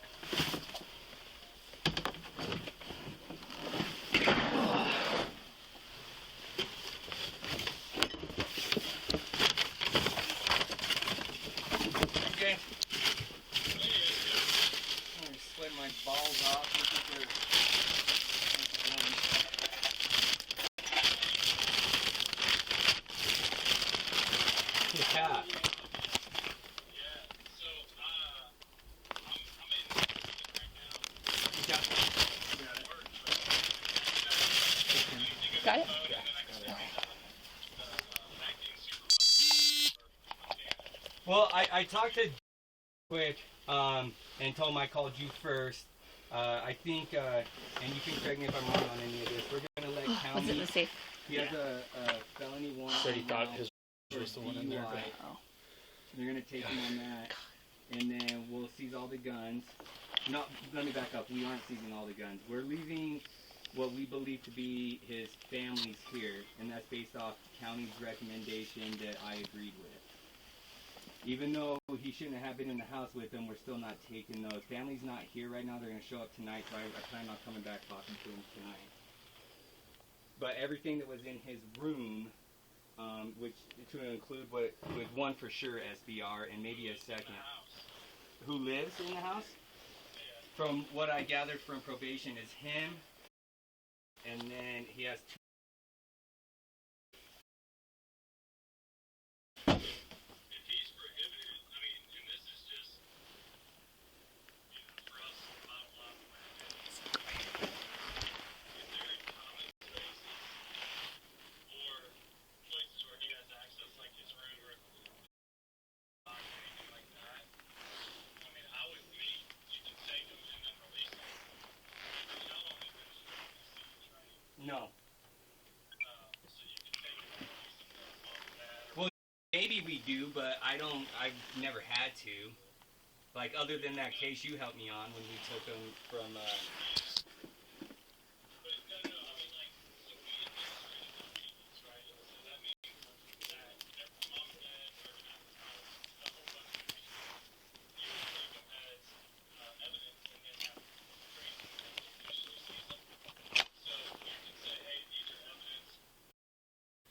Okay. I'm gonna sweat my balls off. Look at their- Yeah. Got it? Well, I talked to quick and told him I called you first. I think, and you can correct me if I'm wrong on any of this. We're gonna let What's in county. the safe? He has a felony warrant. Said he right thought now his for was the one in there. DUI. Oh. They're gonna take him on that, and then we'll seize all the guns. No, let me back up. We aren't seizing all the guns. We're leaving what we believe to be his family's here, and that's based off county's recommendation that I agreed with. Even though he shouldn't have been in the house with them, we're still not taking those. Family's not here right now. They're gonna show up tonight, so I plan on coming back talking to him tonight. But everything that was in his room, which to include what with one for sure SBR and maybe a second. Who lives in the house? From what I gathered from probation is him, and then he has two. If he's prohibited, I mean, and this is just, for us, bottom line, if they're in common spaces or places where he has access, like his room or anything like that, I mean, I would meet, you can take him and then release him. Y'all don't even see right? No. So you can take him and release him, that's all that. Well, maybe we do, but I've never had to. Like, other than that case you helped me on when we took him from, But no, I mean, like, so we administrative obedience, right? So that means that every mom and dad are gonna have to tell us the whole documentation. You would take them as evidence and then have training and officially seize them. So you can say, hey, these are evidence,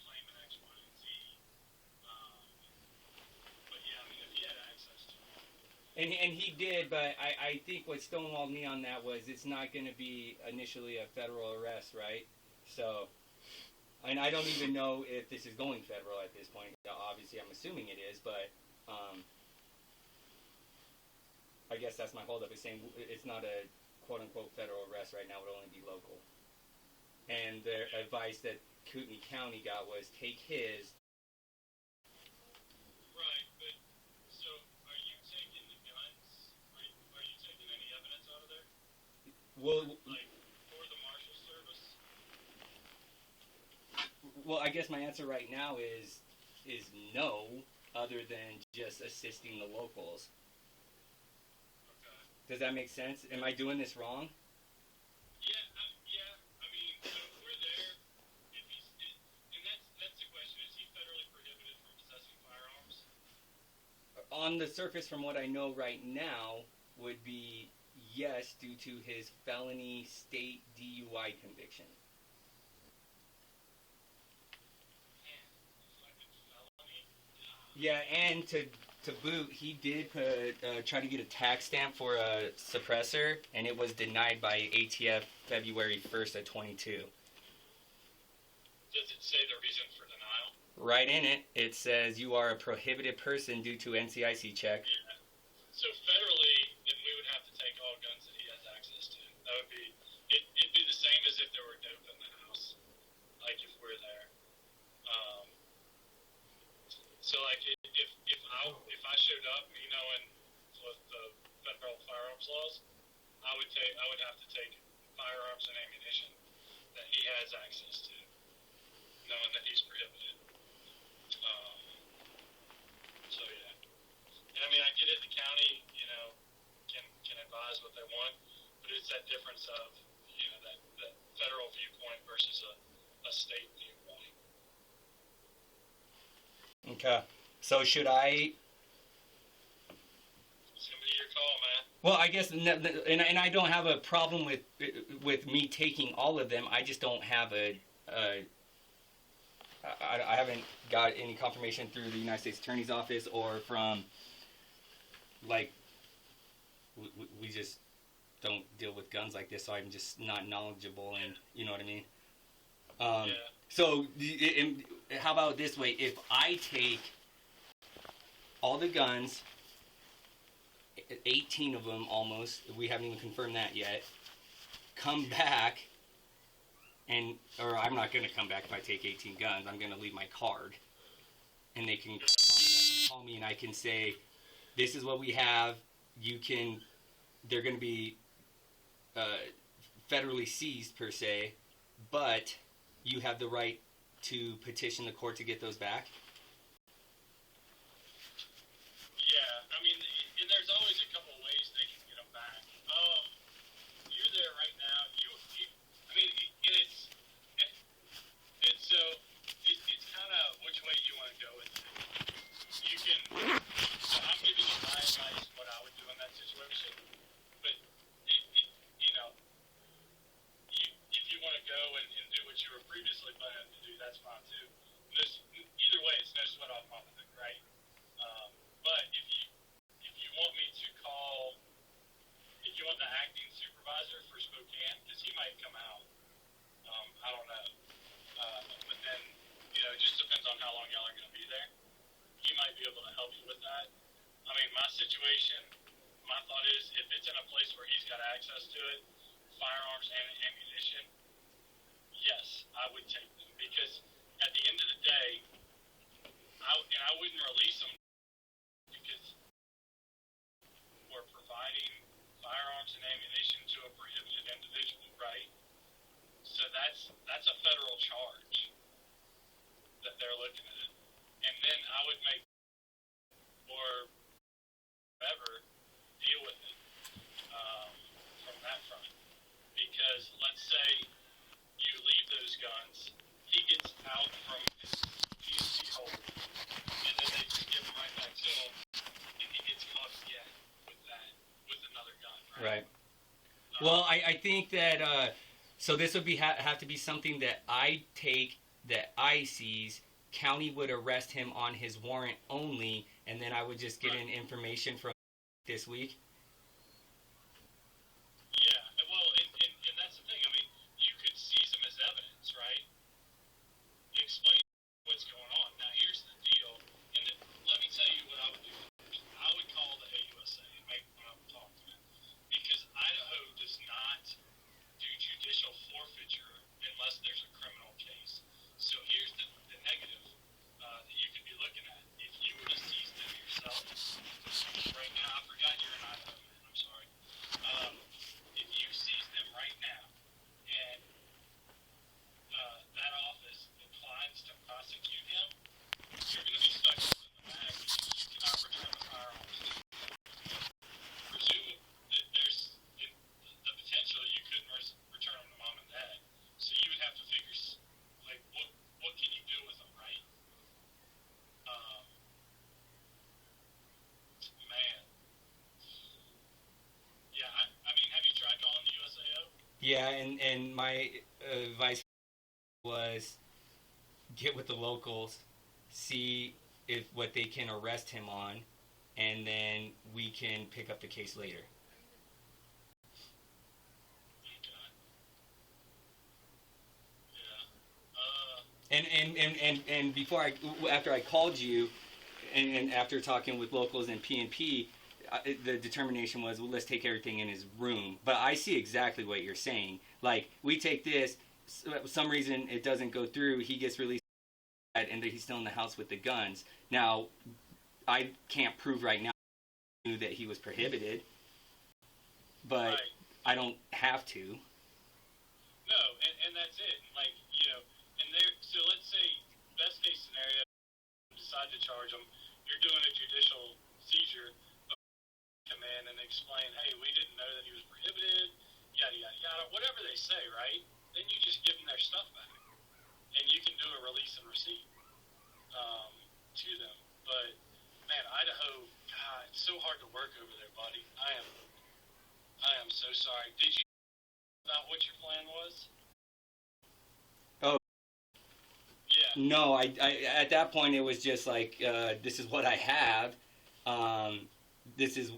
claiming X, Y, and Z. But yeah, I mean, if he had access to them. And he did, but I think what stonewalled me on that was it's not going to be initially a federal arrest, right? So, and I don't even know if this is going federal at this point. Obviously, I'm assuming it is, but I guess that's my holdup. Is saying it's not a quote-unquote federal arrest right now. It would only be local. And the advice that Kootenai County got was take his. Right, but so are you taking the guns? Are you taking any evidence out of there? Well, Like for the Marshal Service? well, I guess my answer right now is no, other than just assisting the locals. Okay. Does that make sense? Am I doing this wrong? Yeah. I mean, so if we're there, and that's the question: is he federally prohibited from possessing firearms? On the surface, from what I know right now, would be yes, due to his felony state DUI conviction. It's like a felony. Yeah, and to boot, he did try to get a tax stamp for a suppressor, and it was denied by ATF February 1st of 22. Does it say the reason for denial? Right in it, it says you are a prohibited person due to NCIC check. Yeah. So federally, then we would have to take all guns that he has access to. That would be, it'd be the same as if there were dope in the house, like if we're there. So like if I showed up, me knowing what the federal firearms laws, I would have to take firearms and ammunition that he has access to, knowing that he's prohibited. So yeah. And I mean, I get it. The county, can advise what they want, but it's that difference of, that federal viewpoint versus a state viewpoint. Okay. So should I? It's gonna be your call, man. Well, I guess, and I don't have a problem with me taking all of them. I just don't have I haven't got any confirmation through the United States Attorney's Office or from, like, we just don't deal with guns like this, so I'm just not knowledgeable, and you know what I mean? Yeah. So, how about this way? If I take all the guns, 18 of them almost, we haven't even confirmed that yet, come back, or I'm not going to come back if I take 18 guns, I'm going to leave my card, and they can call me and I can say, this is what we have, they're going to be federally seized per se, but you have the right to petition the court to get those back? Yeah, I mean, and there's always a couple ways they can get them back. You're there right now. I mean, and it's kind of which way you want to go with it. You can. So I'm giving you my advice, what I would do in that situation. But if you want to go and do what you were previously planning to do, that's fine too. Either way, it's no sweat off my back, right? But if you want me to call, if you want the acting supervisor for Spokane, because he might come out, I don't know. But then, it just depends on how long y'all are going to be there. He might be able to help you with that. I mean, my situation, my thought is, if it's in a place where he's got access to it, firearms and ammunition, yes, I would take them. Because at the end of the day, I wouldn't release them because we're providing firearms and ammunition to a prohibited individual, right? So that's a federal charge that they're looking at. And then I would make or whatever deal with it from that front. Because let's say you leave those guns, he gets out from his PNC hold, and then they just give him right back to him, and he gets caught again with another gun, right? Right. Well, I think that, so this would have to be something that I take, that I seize. County would arrest him on his warrant only, and then I would just get in information from this week. Yeah, well, and that's the thing. I mean, you could seize them as evidence, right? Explain what's going on. Now, here's the deal, and let me tell you what I would do. I would call the AUSA and make one of them talk to them, because Idaho does not do judicial forfeiture unless there's a criminal case. So here's the negative that you could be looking at. If you were to seize them yourself, right now, I forgot you're in Idaho, man, I'm sorry. If you seize them right now, and that office declines to prosecute him, you're going to be stuck in the bag because you cannot return the firearms. Presumably, there's the potential you couldn't return them to mom and dad. So you would have to figure, like, what can you do with them, right? Man. Yeah, I mean, have you tried calling the USAO? Yeah, and my advice was get with the locals, see if what they can arrest him on, and then we can pick up the case later. And before after I called you, and after talking with locals and P&P, the determination was, well, let's take everything in his room. But I see exactly what you're saying. Like, we take this, for some reason it doesn't go through, he gets released, and he's still in the house with the guns. Now, I can't prove right now that he was prohibited, but Right. I don't have to. No, and that's it. Like, and so let's say, best case scenario, decide to charge them. You're doing a judicial seizure, come in and explain, hey, we didn't know that he was prohibited, yada, yada, yada, whatever they say, right? Then you just give them their stuff back. And you can do a release and receipt to them. But, man, Idaho, God, it's so hard to work over there, buddy. I am so sorry. Did you know about what your plan was? Oh. Yeah. No, I at that point it was just like, this is what I have. This is,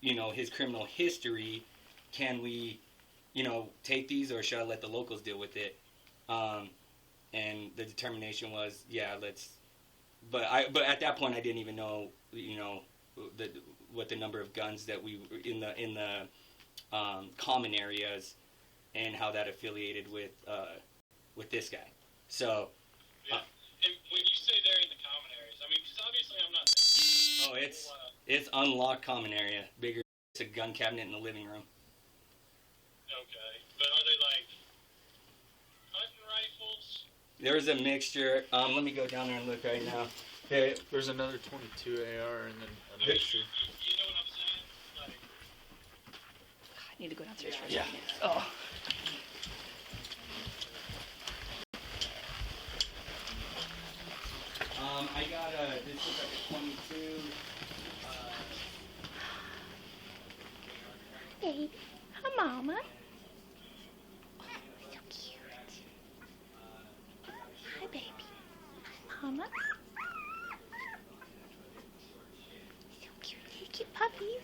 his criminal history. Can we, take these, or should I let the locals deal with it? And the determination was, yeah, let's. But at that point I didn't even know, what the number of guns that we in the common areas, and how that affiliated with this guy. So. Yeah. And when you say they're in the common areas, I mean, because obviously I'm not there. Oh, it's unlocked common area. Bigger. It's a gun cabinet in the living room. Okay. But are they like hunting rifles? There's a mixture. Let me go down there and look right now. There's another 22 AR and then a mixture. You know what I'm saying? Like, I need to go downstairs for a Yeah. second. Oh. I got this looks like a 22. Baby. Hi, Mama. Oh, so cute. Hi, baby. Mama. So cute. Hey, cute puppies.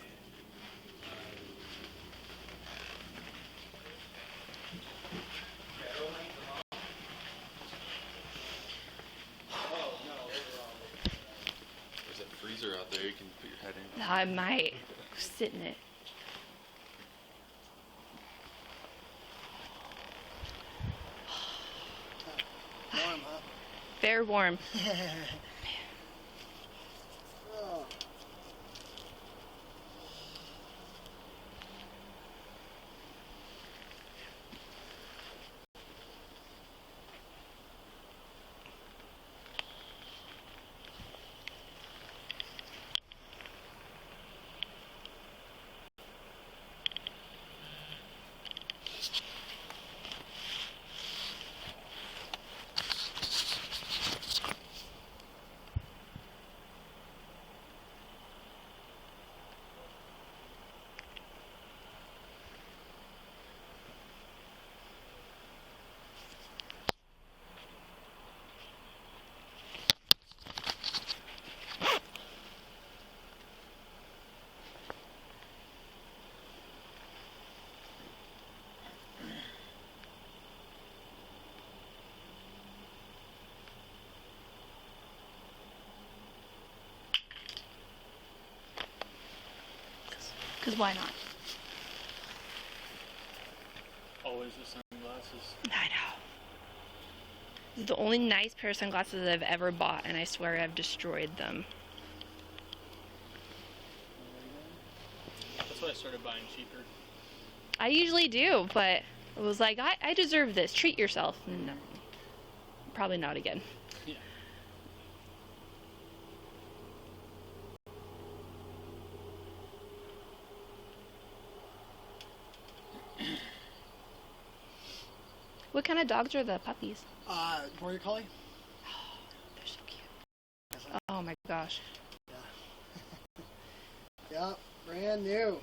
There's a freezer out there you can put your head in. I might sit in it. Warm, huh? Very warm. Oh. Because why not? Always the sunglasses. I know. This is the only nice pair of sunglasses I've ever bought, and I swear I've destroyed them. That's why I started buying cheaper. I usually do, but it was like, I deserve this. Treat yourself. No. Probably not again. Yeah. What kind of dogs are the puppies? Border Collie? They're so cute. Oh my gosh. Yeah, brand new.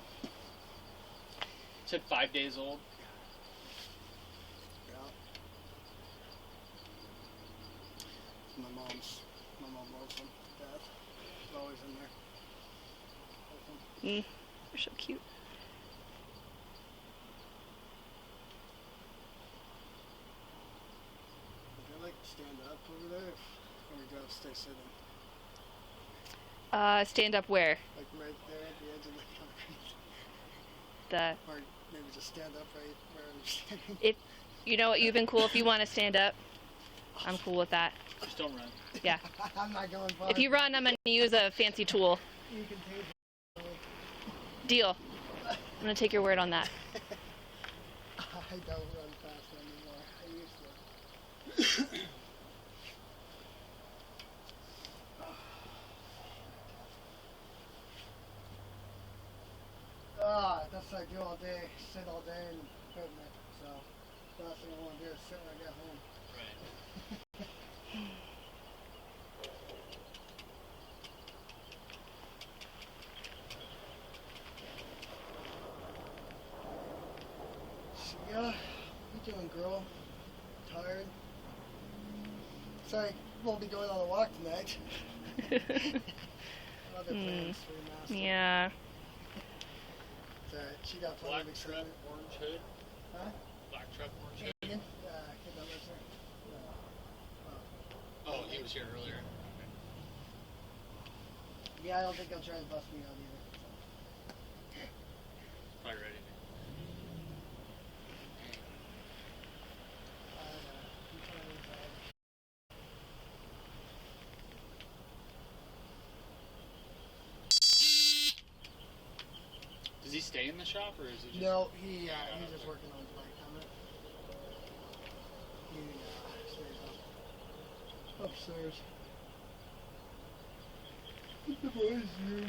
Said 5 days old. Yeah. My mom loves them. Dad. It's always in there. They're so cute. Would you like to stand up over there? Or we gotta stay sitting? Stand up where? Like right there at the edge of the concrete. Or maybe just stand up right where I'm standing. If you know what, you've been cool. If you want to stand up, I'm cool with that. Just don't run. Yeah. I'm not going far. If you run, I'm gonna use a fancy tool. You can take it. Deal. I'm gonna take your word on that. I don't run fast anymore. I used to. That's what I do all day. Sit all day in equipment. So the last thing I want to do is sit when I get home. Right. Yeah, what you doing, girl? Tired? Sorry, won't be going on a walk tonight. Other plans for your master. Yeah. It's alright, she got plenty Black of truck, excitement. orange hood. Huh? Black truck, orange hood. Ian? Kid that lives there. Oh, he was here earlier. Yeah, I don't think he'll try to bust me out either. Probably ready. I'm trying inside. Does he stay in the shop or is he just... No, he's just working on his bike helmet. He stays upstairs. What the boys do?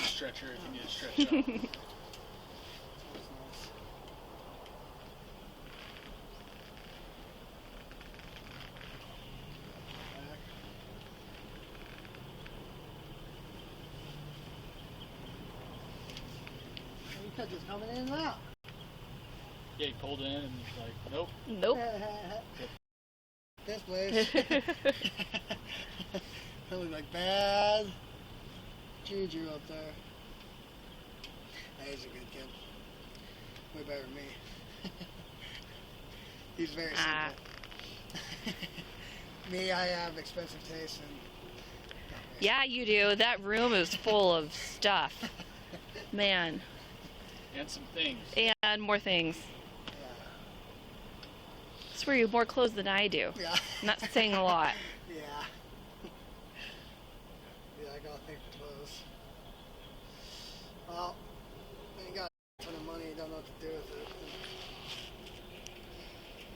Stretcher if you need to stretch out. That's nice. Back. You could just coming in and out. Yeah, he pulled in and he's like, nope. Nope. This place. That was like bad juju up there. He's a good kid. Way better than me. He's very simple. Me, I have expensive taste and... Yeah, you do. That room is full of stuff. Man. And some things. And more things. Yeah. I swear you have more clothes than I do. Yeah. I'm not saying a lot. Yeah. Yeah, I gotta think for clothes. Well, when you got a ton of money, you don't know what to do with it.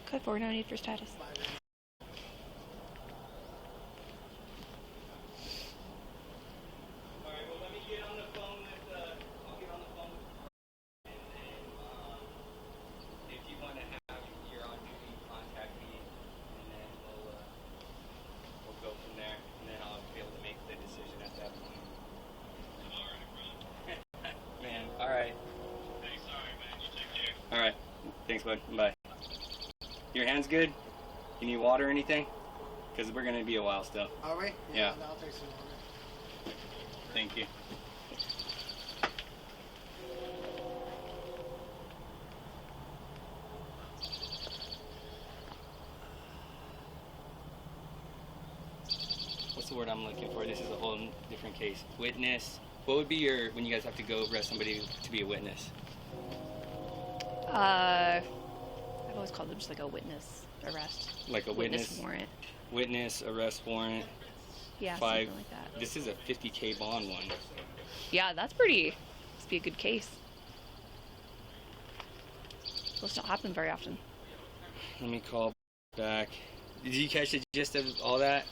Code 4, no need for status. Buy them. Alright, well let me get on the phone with, I'll get on the phone with and then, if you want to have your on duty, contact me, and then we'll go from there, and then I'll be able to make the decision at that point. Alright, bro. Man, alright. Hey, sorry, man. You take care. Alright. Thanks, bud. Bye. Your hands good? You need water or anything? Because we're going to be a while still. Are we? Yeah. I'll take some water. Thank you. the word I'm looking for? This is a whole different case. Witness. What would be your, when you guys have to go arrest somebody to be a witness? I've always called them just like a witness arrest. Like a witness warrant. Witness, arrest warrant. Yeah, Five. something like that. This is a 50K bond one. Yeah, that's pretty. Must be a good case. Those don't happen very often. Let me call back. Did you catch the gist of all that?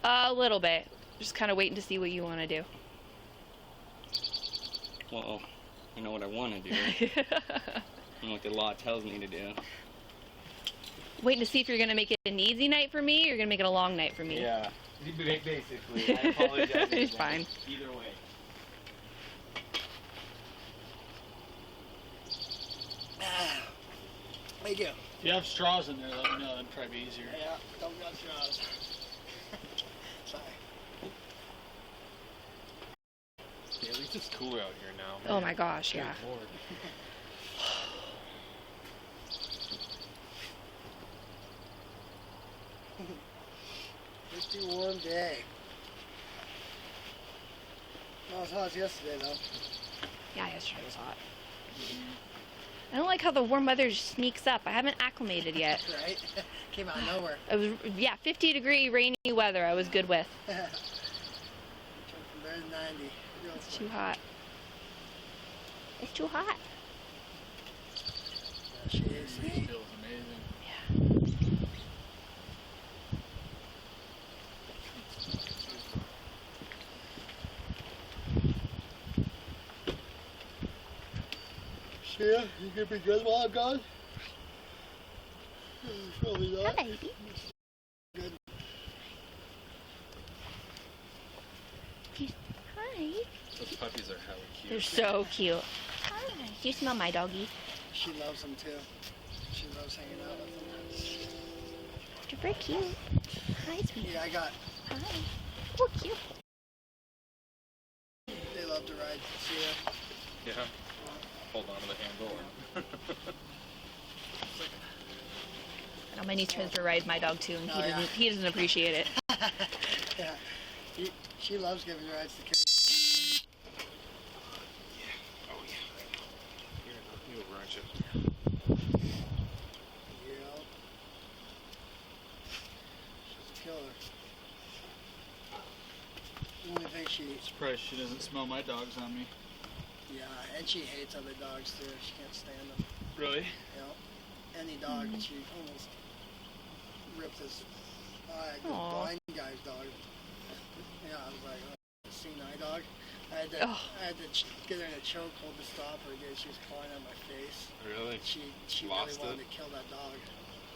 A little bit. Just kind of waiting to see what you want to do. Well, I know what I want to do. I know what the law tells me to do. Waiting to see if you're going to make it an easy night for me or you're going to make it a long night for me. Yeah, basically. I apologize. It's fine. Either way. Thank you. If you have straws in there, let me know. That'd probably be easier. Yeah, don't got straws. Sorry. Yeah, at least it's cooler out here now. Oh my gosh, yeah. Good Lord. Pretty warm day. Not as hot as yesterday, though. Yeah, yesterday was hot. I don't like how the warm weather just sneaks up. I haven't acclimated yet. Right? Came out of nowhere. It was, yeah, 50-degree rainy weather I was good with. Jumped from there to 90. Real It's too hot. It's too hot. Yeah, she is. It feels amazing. Yeah. Yeah, you gonna be good while I'm gone? Probably not. Hi, baby. Good. Hi. Those puppies are hella cute. They're so cute. Hi. You smell my doggy. She loves them too. She loves hanging out with them. You're very cute. Hi, sweetie. Yeah, I got. Hi. Oh, cute. They love to ride. See ya. Yeah. Hold on to the handle. I know my niece tries to ride my dog too, and Oh, yeah. he doesn't appreciate it. Yeah. She loves giving rides to kids. Oh yeah. You're over, aren't you? Yeah. She's a killer. The only thing she. Surprised she doesn't smell my dogs on me. Yeah, and she hates other dogs too. She can't stand them. Really? You know, any dog, and she almost ripped this Aw. blind guy's dog. Yeah, I was like, oh, senile dog. I had Oh. to get her in a chokehold to stop her again. She was clawing on my face. Really? She Lost really wanted it? to kill that dog.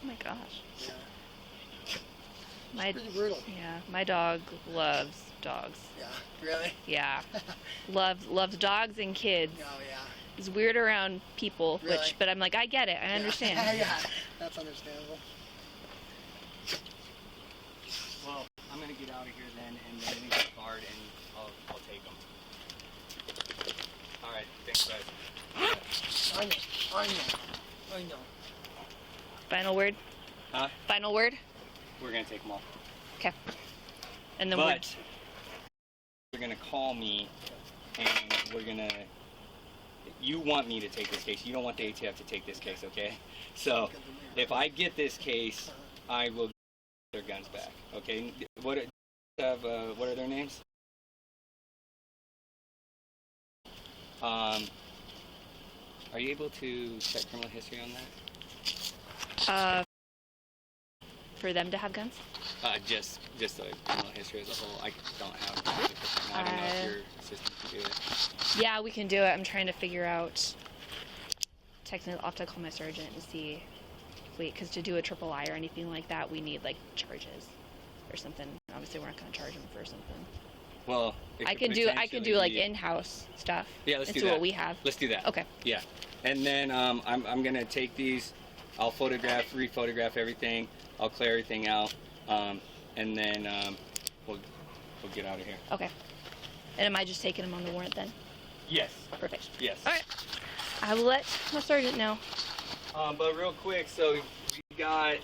Oh my gosh. Yeah, My pretty brutal. yeah, my dog loves dogs. Yeah, really? Yeah, loves dogs and kids. Oh yeah. He's weird around people, Really? but I'm like, I get it, I understand. Yeah, that's understandable. Well, I'm gonna get out of here then, and then we get guard, and I'll take them. All right, thanks, guys. I know. Final word. Huh? Final word. We're gonna take them all. Okay. And then But you're gonna call me, and we're gonna. You want me to take this case. You don't want the ATF to take this case, okay? So, if I get this case, I will get their guns back, okay? What are their names? Are you able to check criminal history on that? for them to have guns. Just the criminal history as a whole. I don't have. I don't know if your assistant can do it. Yeah, we can do it. I'm trying to figure out. Technically, I'll have to call my sergeant and see. Wait, because to do a triple I or anything like that, we need like charges or something. Obviously, we're not going to charge them for something. Well, I can do like in-house stuff. Yeah, let's do into that. what we have. Let's do that. Okay. Yeah, and then I'm gonna take these. I'll re-photograph everything. I'll clear everything out, and then we'll get out of here. Okay. And am I just taking them on the warrant then? Yes. Perfect. Yes. All right. I will let my sergeant know. But real quick, so we got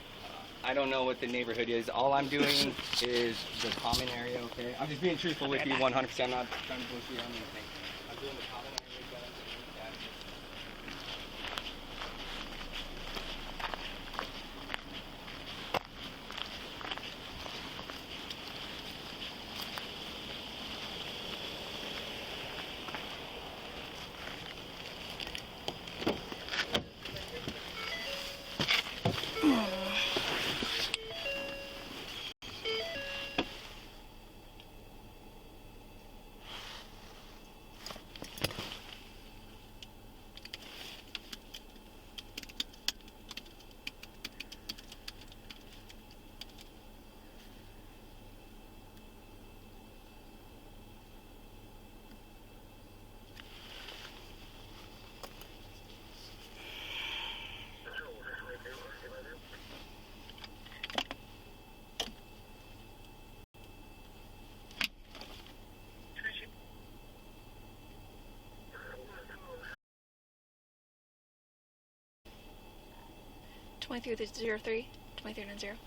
I don't know what the neighborhood is. All I'm doing is the common area, okay? I'm just being truthful with you 100%. I'm not trying to bullshit on anything. I'm doing the common area, guys. Twenty-three 03, 2390.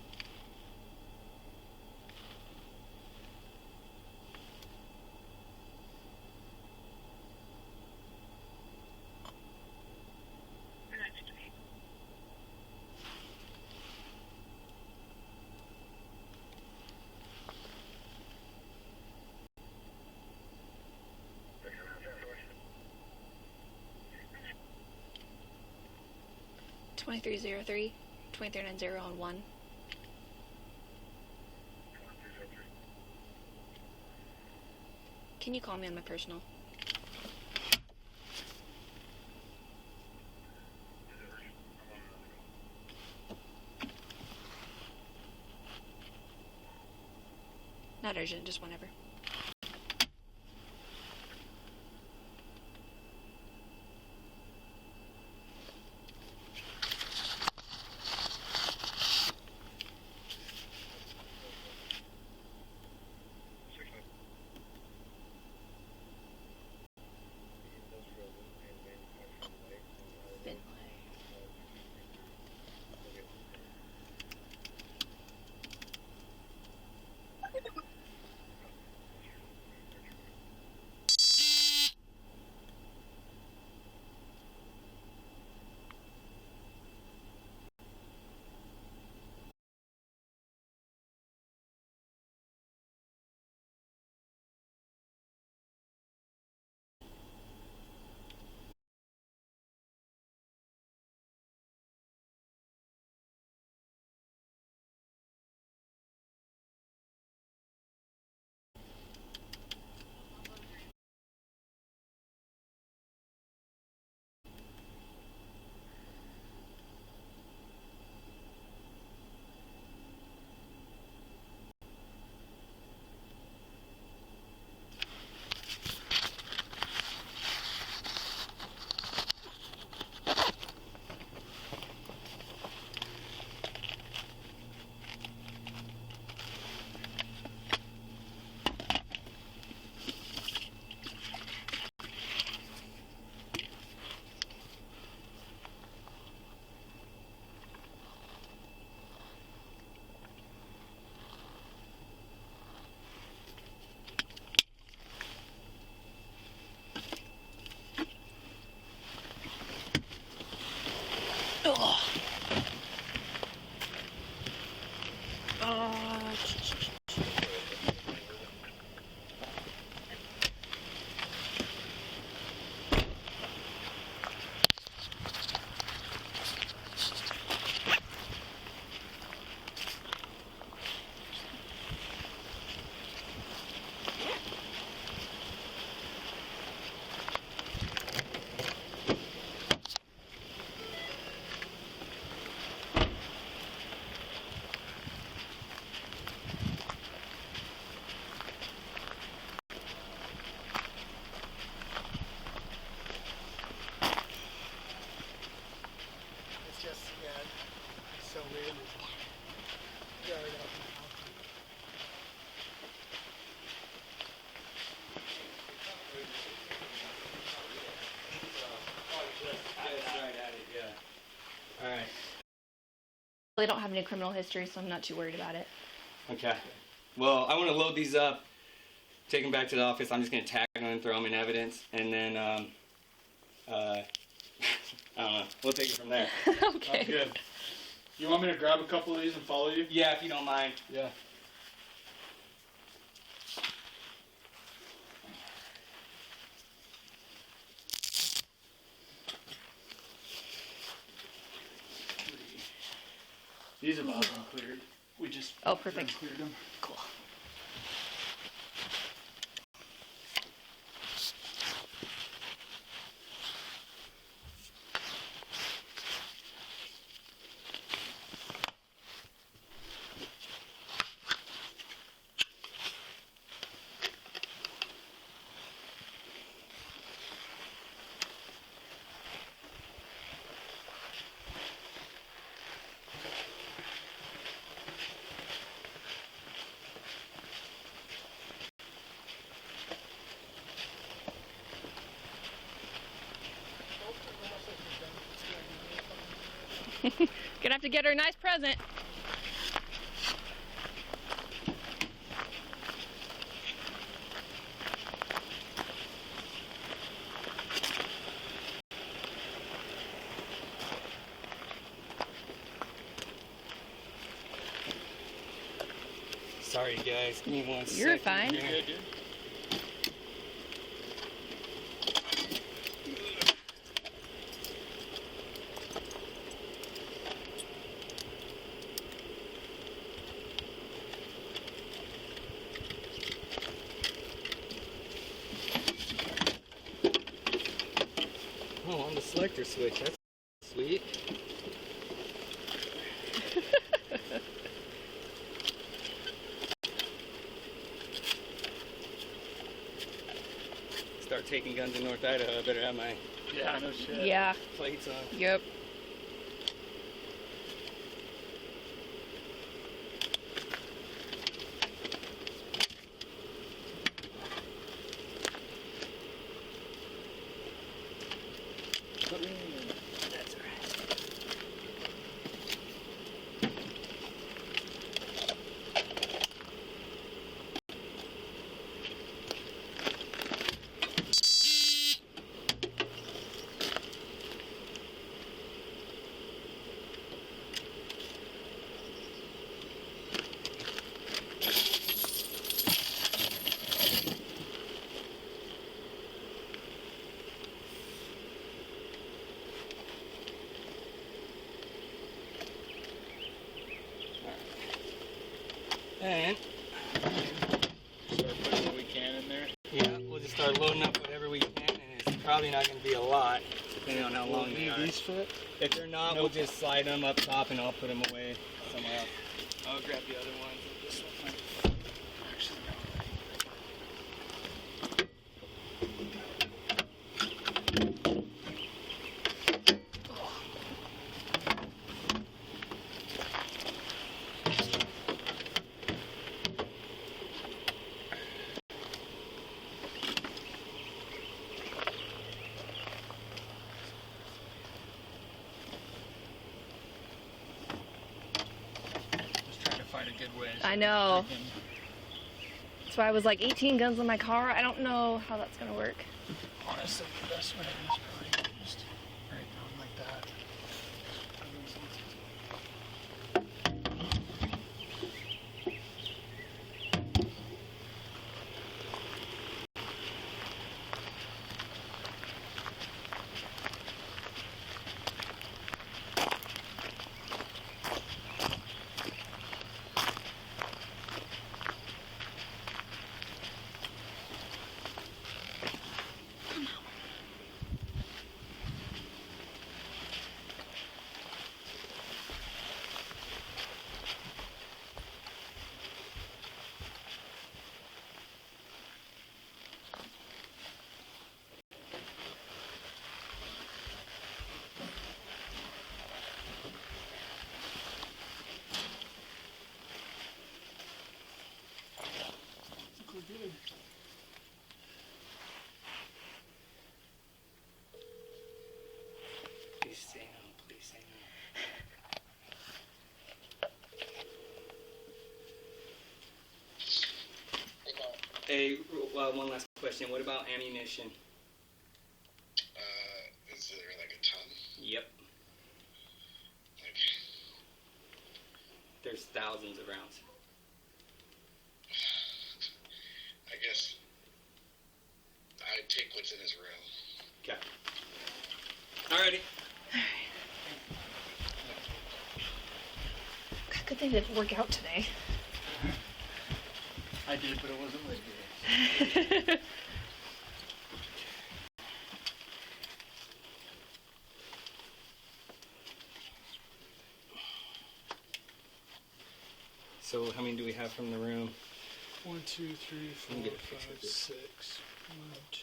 Twenty-three 03, 2390 on 1. Can you call me on my personal? Not urgent, just whenever. don't have any criminal history, so I'm not too worried about it. Okay. Well, I want to load these up, take them back to the office. I'm just going to tag them and throw them in evidence, and then, I don't know. We'll take it from there. Okay. Good. You want me to grab a couple of these and follow you? Yeah, if you don't mind. Yeah. These have all been cleared. We just Perfect. cleared them. Cool. Gonna have to get her a nice present. Sorry, guys. Give me one second. You're fine. here. Good, dude. Oh, on the selector switch. That's sweet. Start taking guns in North Idaho. I better have my Yeah, no shit. Yeah. plates on. Yep. That's all right. And Start putting what we can in there. yeah, we'll just start loading up whatever we can, and it's probably not going to be a lot, depending on how long they are. These fit? If they're not, we'll just slide them up top, and I'll put them away somewhere else. I'll grab the other ones. This one might actually go. Just trying to find a good way. I know. That's why I was like 18 guns in my car. I don't know how that's gonna work. Honestly, the best way is probably just right down like that. Good. Please say no. Please say no. one last question. What about ammunition? Is there like a ton? Yep. Okay. There's thousands of rounds. I guess I'd take what's in his room. Okay. Alrighty. God, good thing it didn't work out today. I did, but it wasn't like this. So how many do we have from the room? 1, 2, 3, 4, Let me get a picture 5, of this. 6. 1, 2.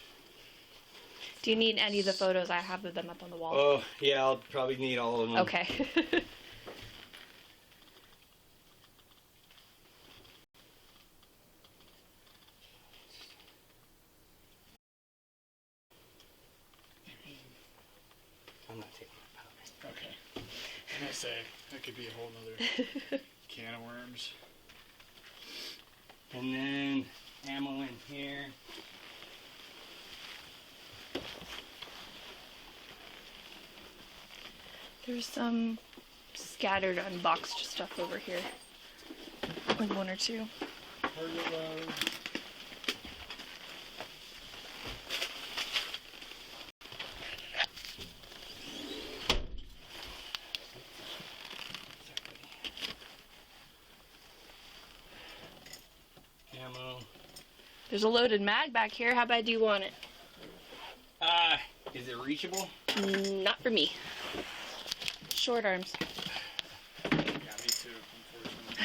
Do you need any of the photos? I have them up on the wall. Oh, yeah, I'll probably need all of them. Okay. I'm not taking my powder. Okay. I'm gonna say that could be a whole nother can of worms. And then ammo in here. There's some scattered unboxed stuff over here. Like 1 or 2. Target load. Ammo. There's a loaded mag back here. How bad do you want it? Is it reachable? Not for me. Short arms. Yeah, me too, unfortunately.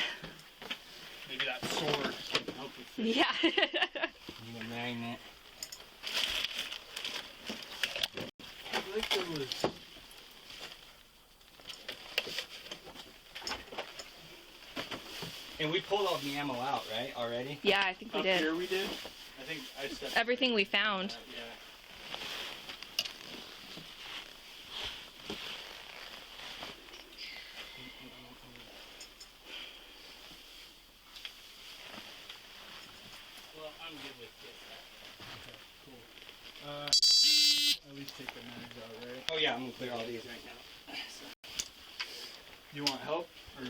Maybe that sword can help with it. Yeah. Need a magnet. I feel like there was... And we pulled all the ammo out, right? Already? Yeah, I think we Up did. here we did? I think I stepped... Everything we found. Yeah. Well, I'm good with this. Okay, cool. At least take the mags out, right? Oh yeah, I'm gonna clear all these right now. You want help? Or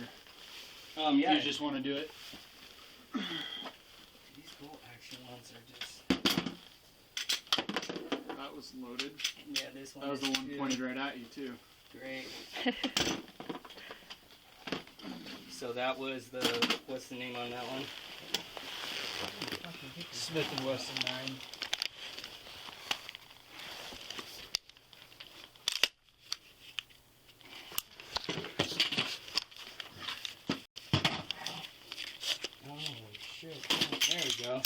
Yeah. you just want to do it? These bolt action ones are just. That was loaded. Yeah, this one. That was the is one good. pointed right at you, too. Great. So that was the. What's the name on that one? Smith & Wesson 9. Oh shit! Oh, there we go.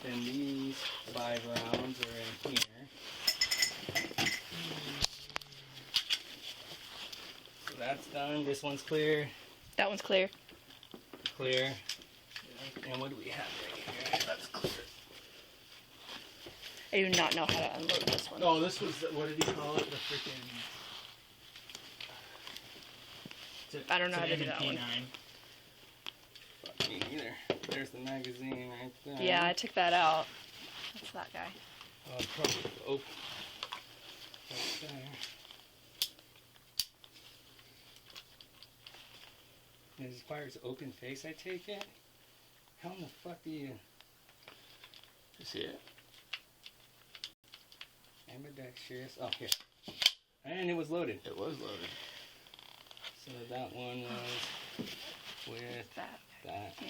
Then these 5 rounds are in here. So that's done. This one's clear. That one's clear. Clear. And what do we have right here? That's clear. I do not know how to unload this one. Oh, this was, what did he call it? The freaking... I don't know how to do that one. Fuck me either. There's the magazine right there. Yeah, I took that out. That's that guy. Probably open. Right there. It requires open face, I take it? How in the fuck do you... You see it? Ambidextrous. Oh, here. And it was loaded. It was loaded. So that one was with That. that. Yeah.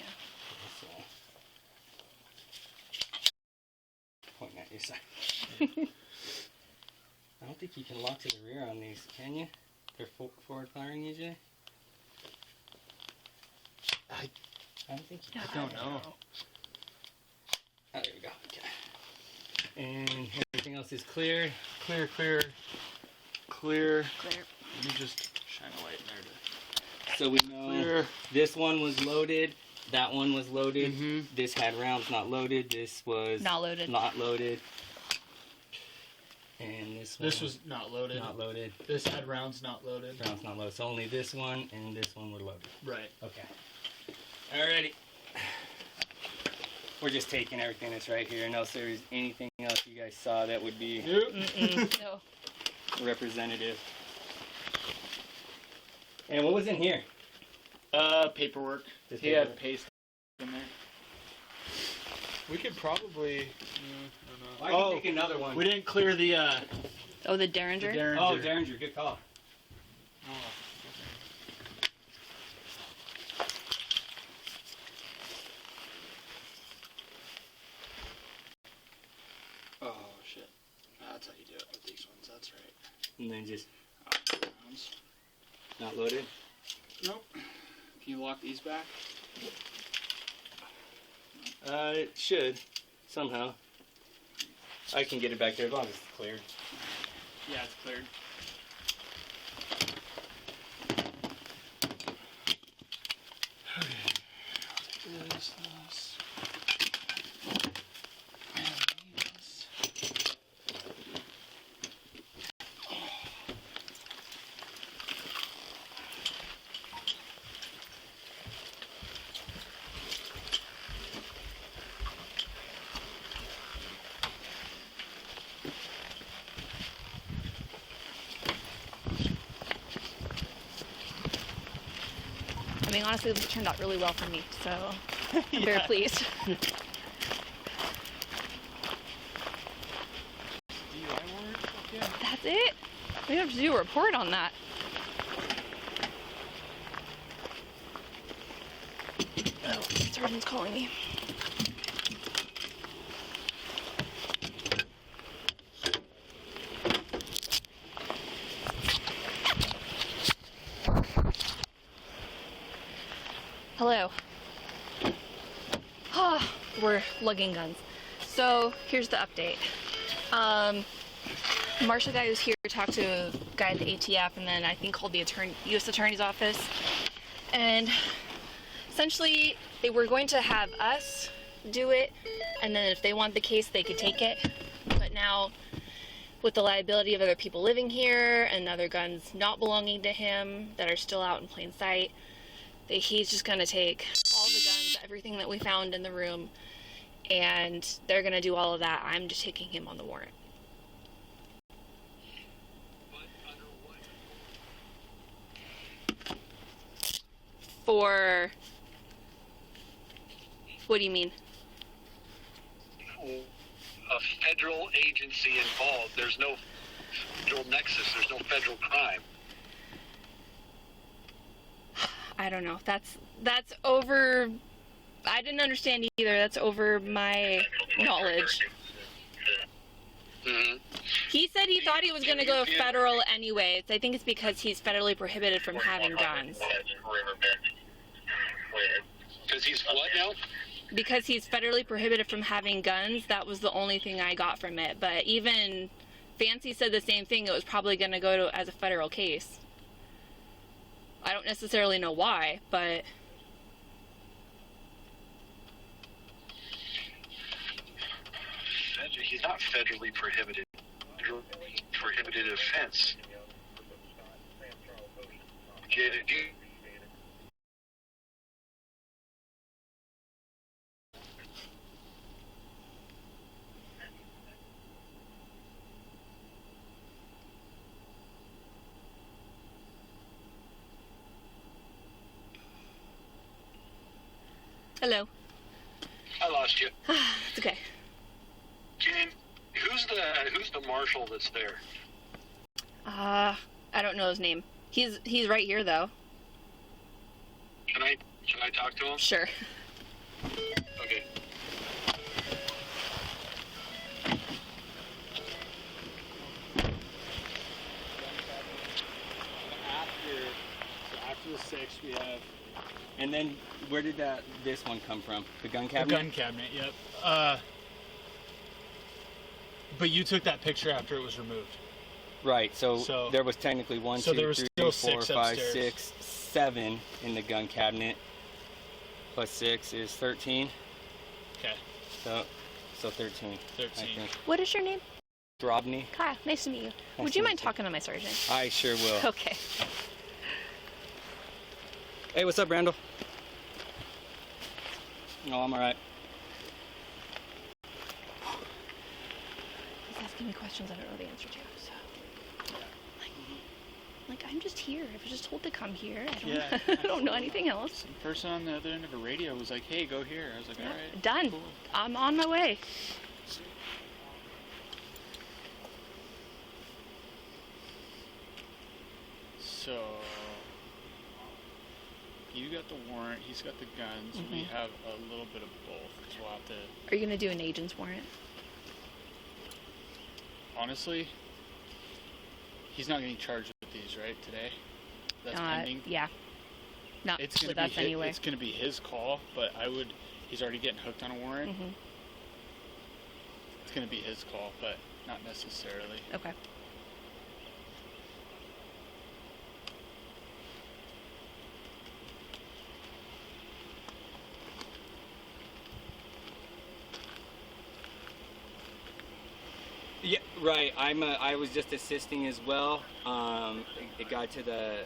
So, pointing at your side. I don't think you can lock to the rear on these, can you? They're forward firing usually? I don't think you I don't know. Oh, there we go. Okay. And everything else is clear. Clear, clear, clear. Clear. Let me just shine a light in there. So we know Clear. this one was loaded. That one was loaded. Mhm. This had rounds not loaded. This was Not loaded. Not loaded. And this This was not loaded. not loaded. This had rounds not loaded. Rounds not loaded. So only this one and this one were loaded. Right. Okay. Alrighty. We're just taking everything that's right here, unless there's anything else you guys saw that would be No. representative. And what was in here? Paperwork. Just He had paperwork. paste in there. We could probably. I can take another one. We didn't clear the Oh, the Derringer? Derringer. Oh, Derringer, good call. Oh shit. That's how you do it with these ones. That's right. And then just Rounds. not loaded. Nope. Can you lock these back? It should somehow. I can get it back there as long as it's cleared. Yeah, it's cleared. This. And these. I mean, honestly, this turned out really well for me, so I'm very pleased. That's it. We have to do a report on that. Oh, Sergeant's calling me. Hello. We're lugging guns. So here's the update. Marshal guy was here to talk to a guy at the ATF, and then I think called the U.S. Attorney's Office. And essentially, they were going to have us do it, and then if they want the case, they could take it. But now, with the liability of other people living here and other guns not belonging to him that are still out in plain sight, he's just going to take all the guns, everything that we found in the room, and they're going to do all of that. I'm just taking him on the warrant. For... What do you mean? A federal agency involved. There's no federal nexus. There's no federal crime. I don't know. That's over... I didn't understand either. That's over my knowledge. Mm-hmm. He said he thought he was going to go federal anyways. I think it's because he's federally prohibited from having guns. Because he's what now? Because he's federally prohibited from having guns, that was the only thing I got from it. But even Fancy said the same thing. It was probably going to go to as a federal case. I don't necessarily know why, but... He's not federally prohibited. Federally prohibited offense. Hello. I lost you. It's okay. Who's the marshal that's there? I don't know his name. He's right here though. Can I talk to him? Sure. Okay. After the 6, we have And then where did this one come from? The gun the cabinet? gun cabinet. Yep. But you took that picture after it was removed. Right, so there was technically 1, so 2, there was 3, still 4, 6 5, upstairs. 6, 7 in the gun cabinet. Plus 6 is 13. Okay. So 13. 13. I think. What is your name? Robney. Hi, nice to meet you. Would you mind talking to my sergeant? I sure will. Okay. Hey, what's up, Randall? No, I'm alright. He's asking me questions I don't know the answer to, so. Like I'm just here. I was just told to come here. I don't know anything else. Some person on the other end of a radio was like, "Hey, go here." I was like, "All right, Done. cool." I'm on my way. So you got the warrant. He's got the guns. We have a little bit of both. Cause we'll have to. Are you gonna do an agent's warrant? Honestly, he's not getting charged with these, right? Today. That's pending. Yeah. Not It's gonna with be us anyway. It's gonna be his call, but I would. He's already getting hooked on a warrant. It's gonna be his call, but not necessarily. Okay. Yeah, right. I was just assisting as well. It got to the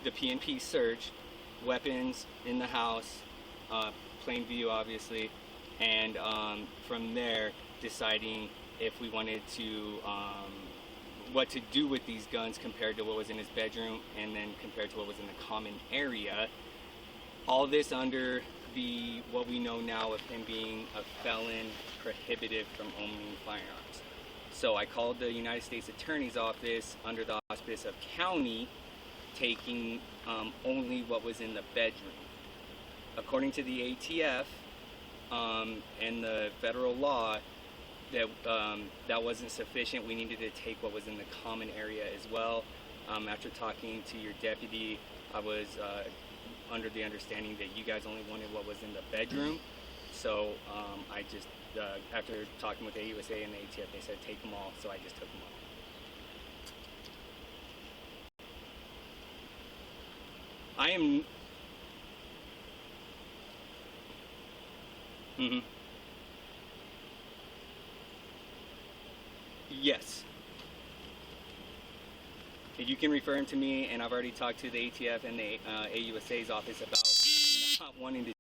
PNP search, weapons in the house, plain view obviously, and from there deciding if we wanted to what to do with these guns compared to what was in his bedroom, and then compared to what was in the common area. All this under what we know now of him being a felon prohibited from owning firearms. So I called the United States Attorney's Office under the auspice of county, taking only what was in the bedroom. According to the ATF and the federal law, that wasn't sufficient. We needed to take what was in the common area as well. After talking to your deputy, I was under the understanding that you guys only wanted what was in the bedroom. So I just, after talking with the AUSA and the ATF, they said take them all, so I just took them all. I am... Yes. You can refer him to me, and I've already talked to the ATF and the AUSA's office about not wanting to